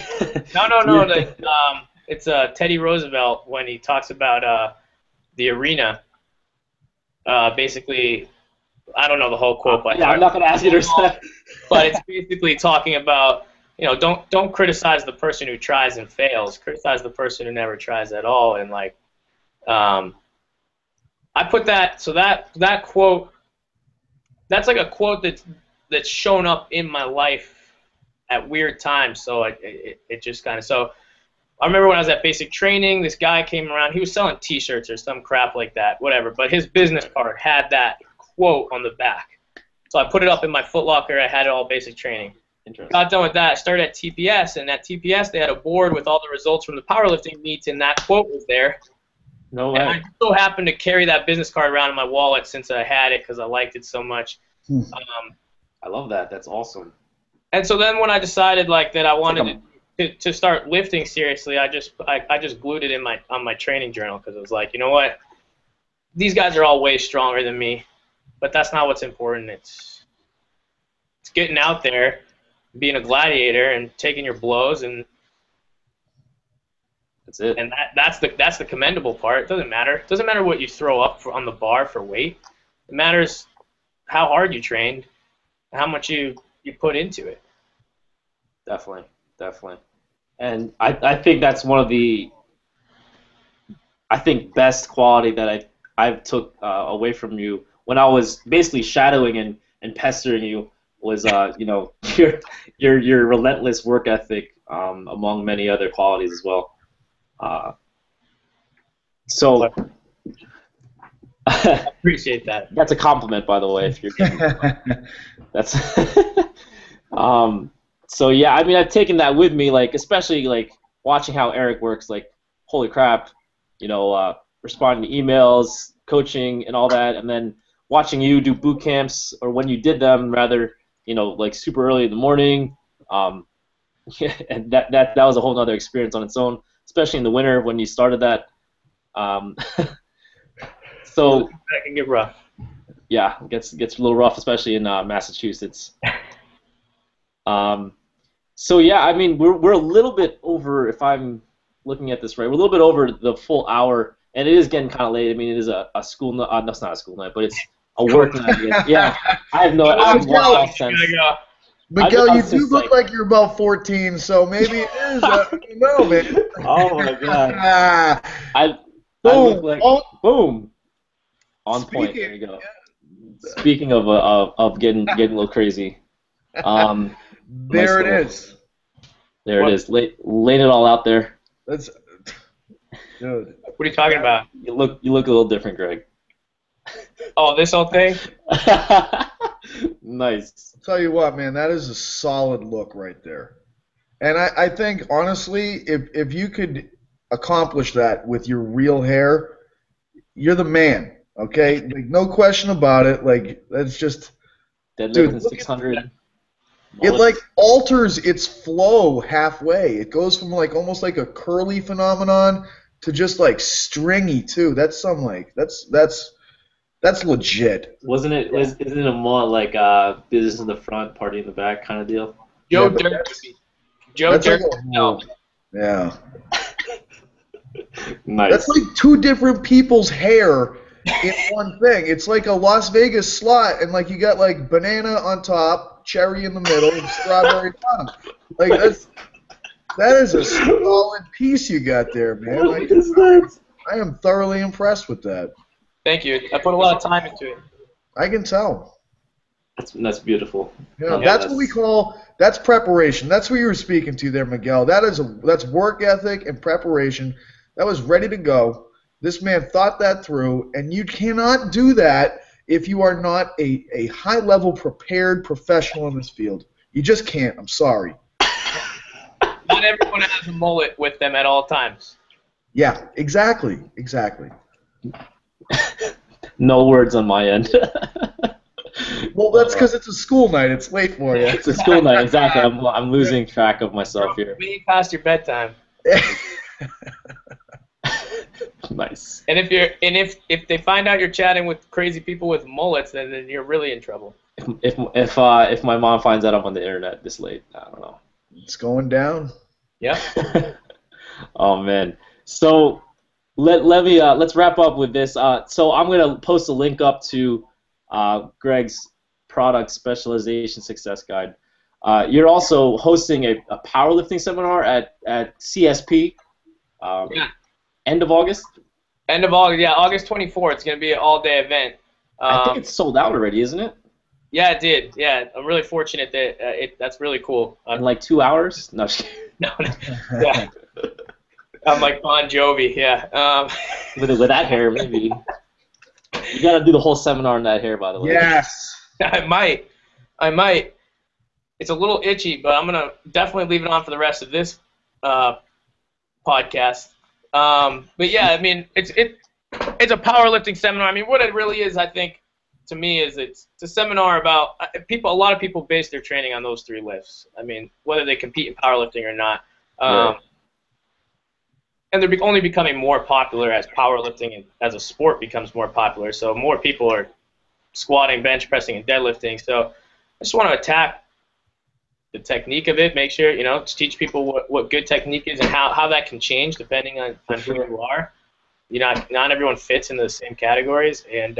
no. It's Teddy Roosevelt when he talks about the arena. Basically, I don't know the whole quote, but yeah, I'm not gonna ask you to say. But it's basically talking about, don't criticize the person who tries and fails. Criticize the person who never tries at all. And like, I put that, so that quote, that's like a quote that's shown up in my life at weird times. So it just kind of, so I remember when I was at basic training, this guy came around. He was selling T-shirts or some crap like that, whatever. But his business card had that quote on the back. So I put it up in my Foot Locker. I had it all basic training. Got done with that. I started at TPS, and at TPS they had a board with all the results from the powerlifting meets, and that quote was there. No way. And I so happened to carry that business card around in my wallet since I had it because I liked it so much. I love that. That's awesome. And so then when I decided like that I wanted to start lifting seriously, I just glued it on my training journal because it was like, you know what, these guys are all way stronger than me, but that's not what's important. It's getting out there, being a gladiator, and taking your blows, and that's it. And that's the commendable part. It doesn't matter. It doesn't matter what you throw up on the bar for weight. It matters how hard you trained, and how much you put into it. Definitely. And I think that's one of the best quality that I've took away from you when I was basically shadowing and pestering you was your relentless work ethic, among many other qualities as well. So I appreciate that. That's a compliment, by the way. If you're getting that's so yeah, I mean, I've taken that with me, like especially like watching how Eric works. Like, holy crap, responding to emails, coaching, and all that, and then watching you do boot camps, or when you did them, rather, like super early in the morning. And that was a whole other experience on its own, especially in the winter when you started that. So that can get rough. Yeah, it gets a little rough, especially in Massachusetts. So yeah, I mean, we're a little bit over, if I'm looking at this right, we're a little bit over the full hour, and it is getting kind of late. I mean, it is a school night. That's not a school night, but it's a work night. Yeah, I have one sense. Miguel, you do look like you're about 14, so maybe it is. No, man. Oh my God. I look like boom. On point. There you go. Yeah. Speaking of getting a little crazy. There it is. There it is. Laying it all out there. That's good. What are you talking about? You look a little different, Greg. Oh, this whole thing? Nice. I'll tell you what, man, that is a solid look right there. And I think, honestly, if you could accomplish that with your real hair, you're the man, okay? Like, no question about it. Like, that's just... Deadlifting 600. It like alters its flow halfway. It goes from like almost like a curly phenomenon to just like stringy too. That's legit. Isn't it a more like business in the front, party in the back kind of deal? Joe Dirt. Yeah. Nice. That's like two different people's hair in one thing. It's like a Las Vegas slot, and like you got like banana on top, cherry in the middle, and strawberry bottom. Like that is a solid piece you got there, man. Like, I am thoroughly impressed with that. Thank you. I put a lot of time into it. I can tell. That's beautiful. Yeah, that's what we call, that's preparation. That's what you were speaking to there, Miguel. That's work ethic and preparation. That was ready to go. This man thought that through, and you cannot do that if you are not a high-level prepared professional in this field. You just can't. I'm sorry. Not everyone has a mullet with them at all times. Yeah, exactly. No words on my end. Well, that's because it's a school night. It's late for you. It's a school night, exactly. I'm losing track of myself here. Way past your bedtime. Nice. And if they find out you're chatting with crazy people with mullets, then you're really in trouble. If my mom finds out I'm on the internet this late, I don't know. It's going down. Yeah. Oh man. So let's wrap up with this. So I'm gonna post a link up to Greg's product specialization success guide. You're also hosting a powerlifting seminar at CSP. Yeah. End of August? End of August, yeah, August 24th. It's going to be an all-day event. I think it's sold out already, isn't it? Yeah, it did. Yeah, I'm really fortunate that that's really cool. In like 2 hours? No. No. Yeah. I'm like Bon Jovi, yeah. With that hair, maybe. You got to do the whole seminar in that hair, by the way. Yes. I might. It's a little itchy, but I'm going to definitely leave it on for the rest of this podcast. But yeah, I mean, it's a powerlifting seminar. I mean, what it really is, I think, to me, is it's a seminar about people. A lot of people base their training on those three lifts. I mean, whether they compete in powerlifting or not. Right. And they're only becoming more popular as powerlifting and as a sport becomes more popular. So more people are squatting, bench pressing, and deadlifting. So I just want to attack the technique of it, make sure, to teach people what good technique is and how that can change depending on who you are. Not everyone fits into the same categories, and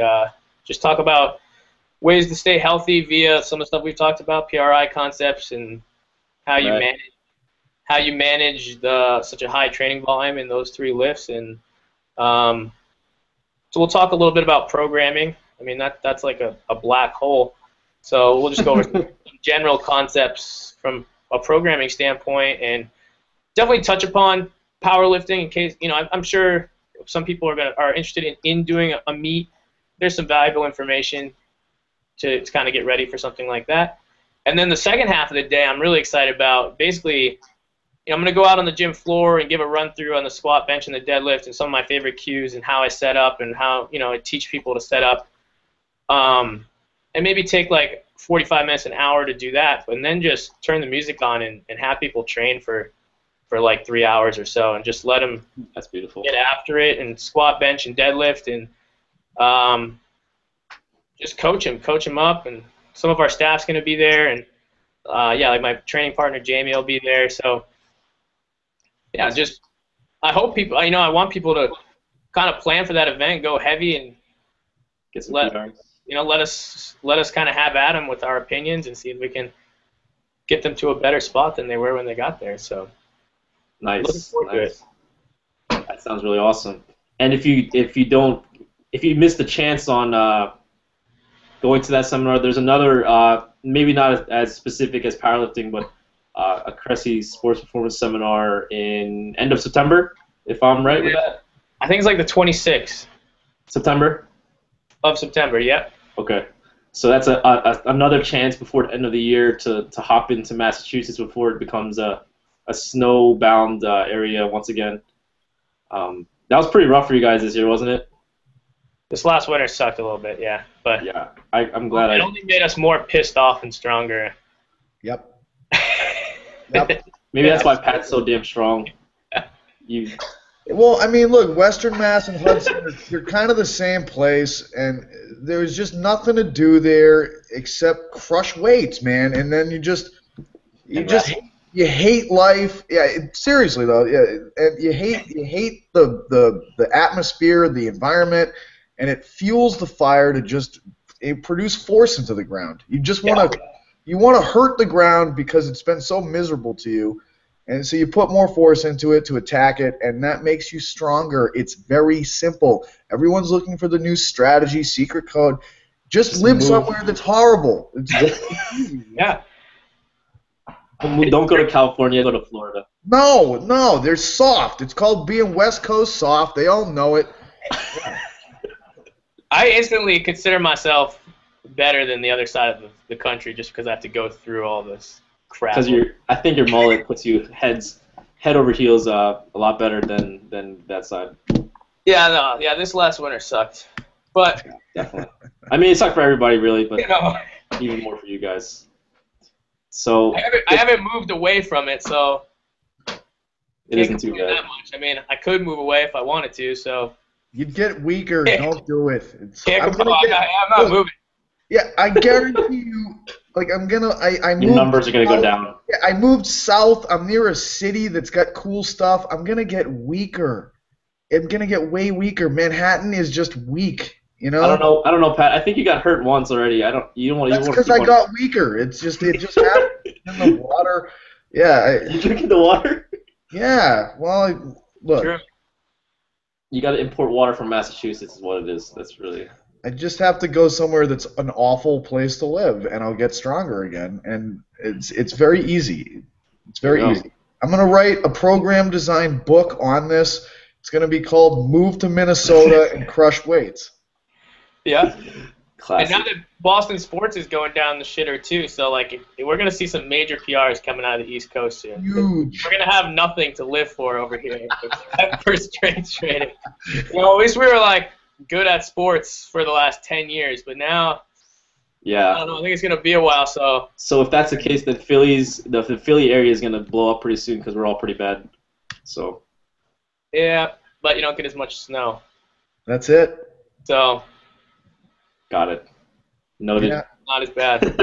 just talk about ways to stay healthy via some of the stuff we've talked about, PRI concepts, and how you manage such a high training volume in those three lifts. And so we'll talk a little bit about programming. I mean, that's like a black hole. So we'll just go over some general concepts from a programming standpoint, and definitely touch upon powerlifting in case, I'm sure some people are interested in doing a meet. There's some valuable information to kind of get ready for something like that. And then the second half of the day, I'm really excited about. Basically, I'm going to go out on the gym floor and give a run through on the squat, bench, and the deadlift, and some of my favorite cues and how I set up and how I teach people to set up. And maybe take like 45 minutes, an hour to do that, and then just turn the music on and have people train for like 3 hours or so, and just let them That's beautiful. get after it and squat, bench, and deadlift, and just coach them up. And some of our staff's going to be there, and like my training partner Jamie will be there. So yeah, I hope people, I want people to kind of plan for that event, go heavy, and Get some let us kind of have at them with our opinions and see if we can get them to a better spot than they were when they got there. So nice. Looking forward to it. That sounds really awesome. And if you missed the chance on going to that seminar, there's another maybe not as specific as powerlifting, but a Cressey sports performance seminar in end of September, if I'm right with that. I think it's like the 26th September. of September. Yep. Okay, so that's another chance before the end of the year to hop into Massachusetts before it becomes a snowbound area once again. That was pretty rough for you guys this year, wasn't it? This last winter sucked a little bit, yeah. But yeah, I'm glad. It only made us more pissed off and stronger. Yep. Maybe that's why Pat's so damn strong. Well, I mean, look, Western Mass and Hudson, they're kind of the same place, and there's just nothing to do there except crush weights, man. And then you hate life. Yeah, seriously though. Yeah, and you hate the atmosphere, the environment, and it fuels the fire to just produce force into the ground. You just want to hurt the ground because it's been so miserable to you. And so you put more force into it to attack it, and that makes you stronger. It's very simple. Everyone's looking for the new strategy, secret code. Just live somewhere that's horrible. It's easy. Yeah. Don't go to California. Go to Florida. No, they're soft. It's called being West Coast soft. They all know it. I instantly consider myself better than the other side of the country just because I have to go through all this crap. Because I think your mullet puts you head over heels a lot better than that side. Yeah, this last winter sucked. But definitely. I mean, it sucked for everybody, really, but you know, even more for you guys. So I haven't moved away from it, so it isn't too bad. That much. I mean, I could move away if I wanted to. So you'd get weaker. Don't do it. I'm not moving. Yeah, I guarantee you. Like I moved. Your numbers are gonna go down. Yeah, I moved south. I'm near a city that's got cool stuff. I'm gonna get weaker. I'm gonna get way weaker. Manhattan is just weak. You know. I don't know, Pat. I think you got hurt once already. You don't want. That's because I got weaker. It just happened in the water. Yeah. You drinking the water? Yeah. Well, look. True. You got to import water from Massachusetts, is what it is. That's really. I just have to go somewhere that's an awful place to live, and I'll get stronger again. And it's very easy. It's very easy. I'm gonna write a program design book on this. It's gonna be called "Move to Minnesota and Crush Weights." Yeah. Classic. And now that Boston sports is going down the shitter too, so like we're gonna see some major PRs coming out of the East Coast soon. Huge. We're gonna have nothing to live for over here for strength training. You know, at least we were like good at sports for the last 10 years, but now yeah, I don't know. I think it's gonna be a while. So if that's the case, then the Philly area is gonna blow up pretty soon because we're all pretty bad. So yeah, but you don't get as much snow. That's it. So got it. Noted. Yeah. Not as bad.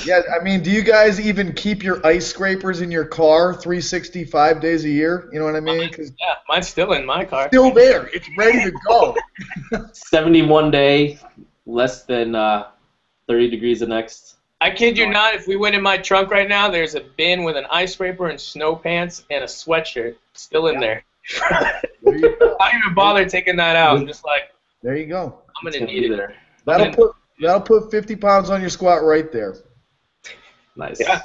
Yeah, I mean, do you guys even keep your ice scrapers in your car 365 days a year? You know what I mean? Yeah, mine's still in my car. Still there. It's ready to go. 71 day, less than 30 degrees the next. I kid you not, if we went in my trunk right now, there's a bin with an ice scraper and snow pants and a sweatshirt still in there. There you go. I don't even bother taking that out. I'm just like, There you go. I'm going to need it. There. That'll put 50 pounds on your squat right there. Nice. Yeah.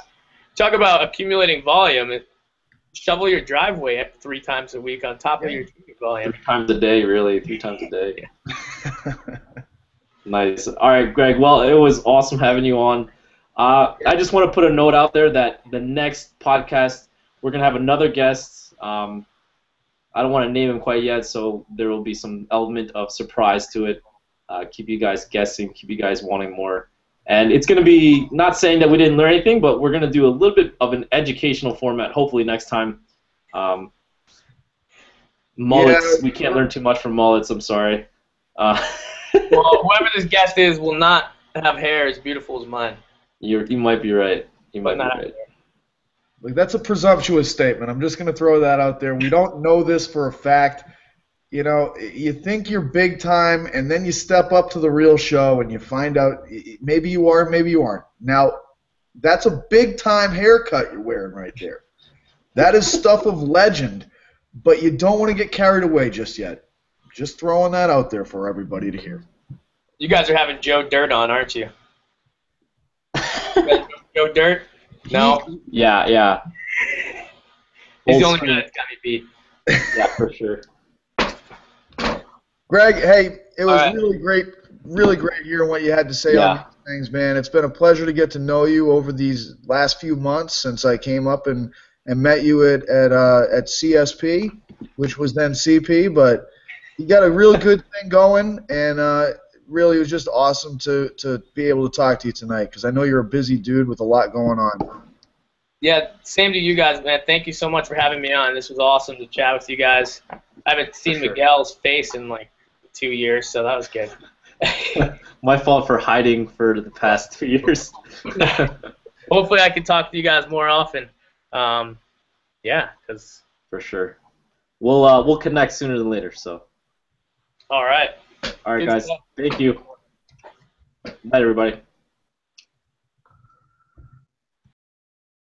Talk about accumulating volume. Shovel your driveway 3 times a week on top of your training volume. 3 times a day, really. 3 times a day. Yeah. Nice. All right, Greg. Well, it was awesome having you on. I just want to put a note out there that the next podcast, we're going to have another guest. I don't want to name him quite yet, so there will be some element of surprise to it. Keep you guys guessing, keep you guys wanting more. And it's going to be, not saying that we didn't learn anything, but we're going to do a little bit of an educational format, hopefully next time. Mullets, we can't learn too much from mullets, I'm sorry. Well, whoever this guest is will not have hair as beautiful as mine. You might be right. You might be right. Like, that's a presumptuous statement. I'm just going to throw that out there. We don't know this for a fact. You know, you think you're big time, and then you step up to the real show, and you find out maybe you are, maybe you aren't. Now, that's a big-time haircut you're wearing right there. That is stuff of legend, but you don't want to get carried away just yet. Just throwing that out there for everybody to hear. You guys are having Joe Dirt on, aren't you? Joe Dirt? No? Yeah. He's the only guy that's got me beat. Yeah, for sure. Greg, hey, it was right. really great hearing what you had to say on these things, man. It's been a pleasure to get to know you over these last few months since I came up and met you at CSP, which was then CP. But you got a really good thing going, and really it was just awesome to be able to talk to you tonight because I know you're a busy dude with a lot going on. Yeah, same to you guys, man. Thank you so much for having me on. This was awesome to chat with you guys. I haven't seen Miguel's face in like 2 years, so that was good. My fault for hiding for the past 2 years. Hopefully I can talk to you guys more often. Yeah, because for sure. We'll connect sooner than later. So. All right. All right, guys. Thank you. Night, everybody.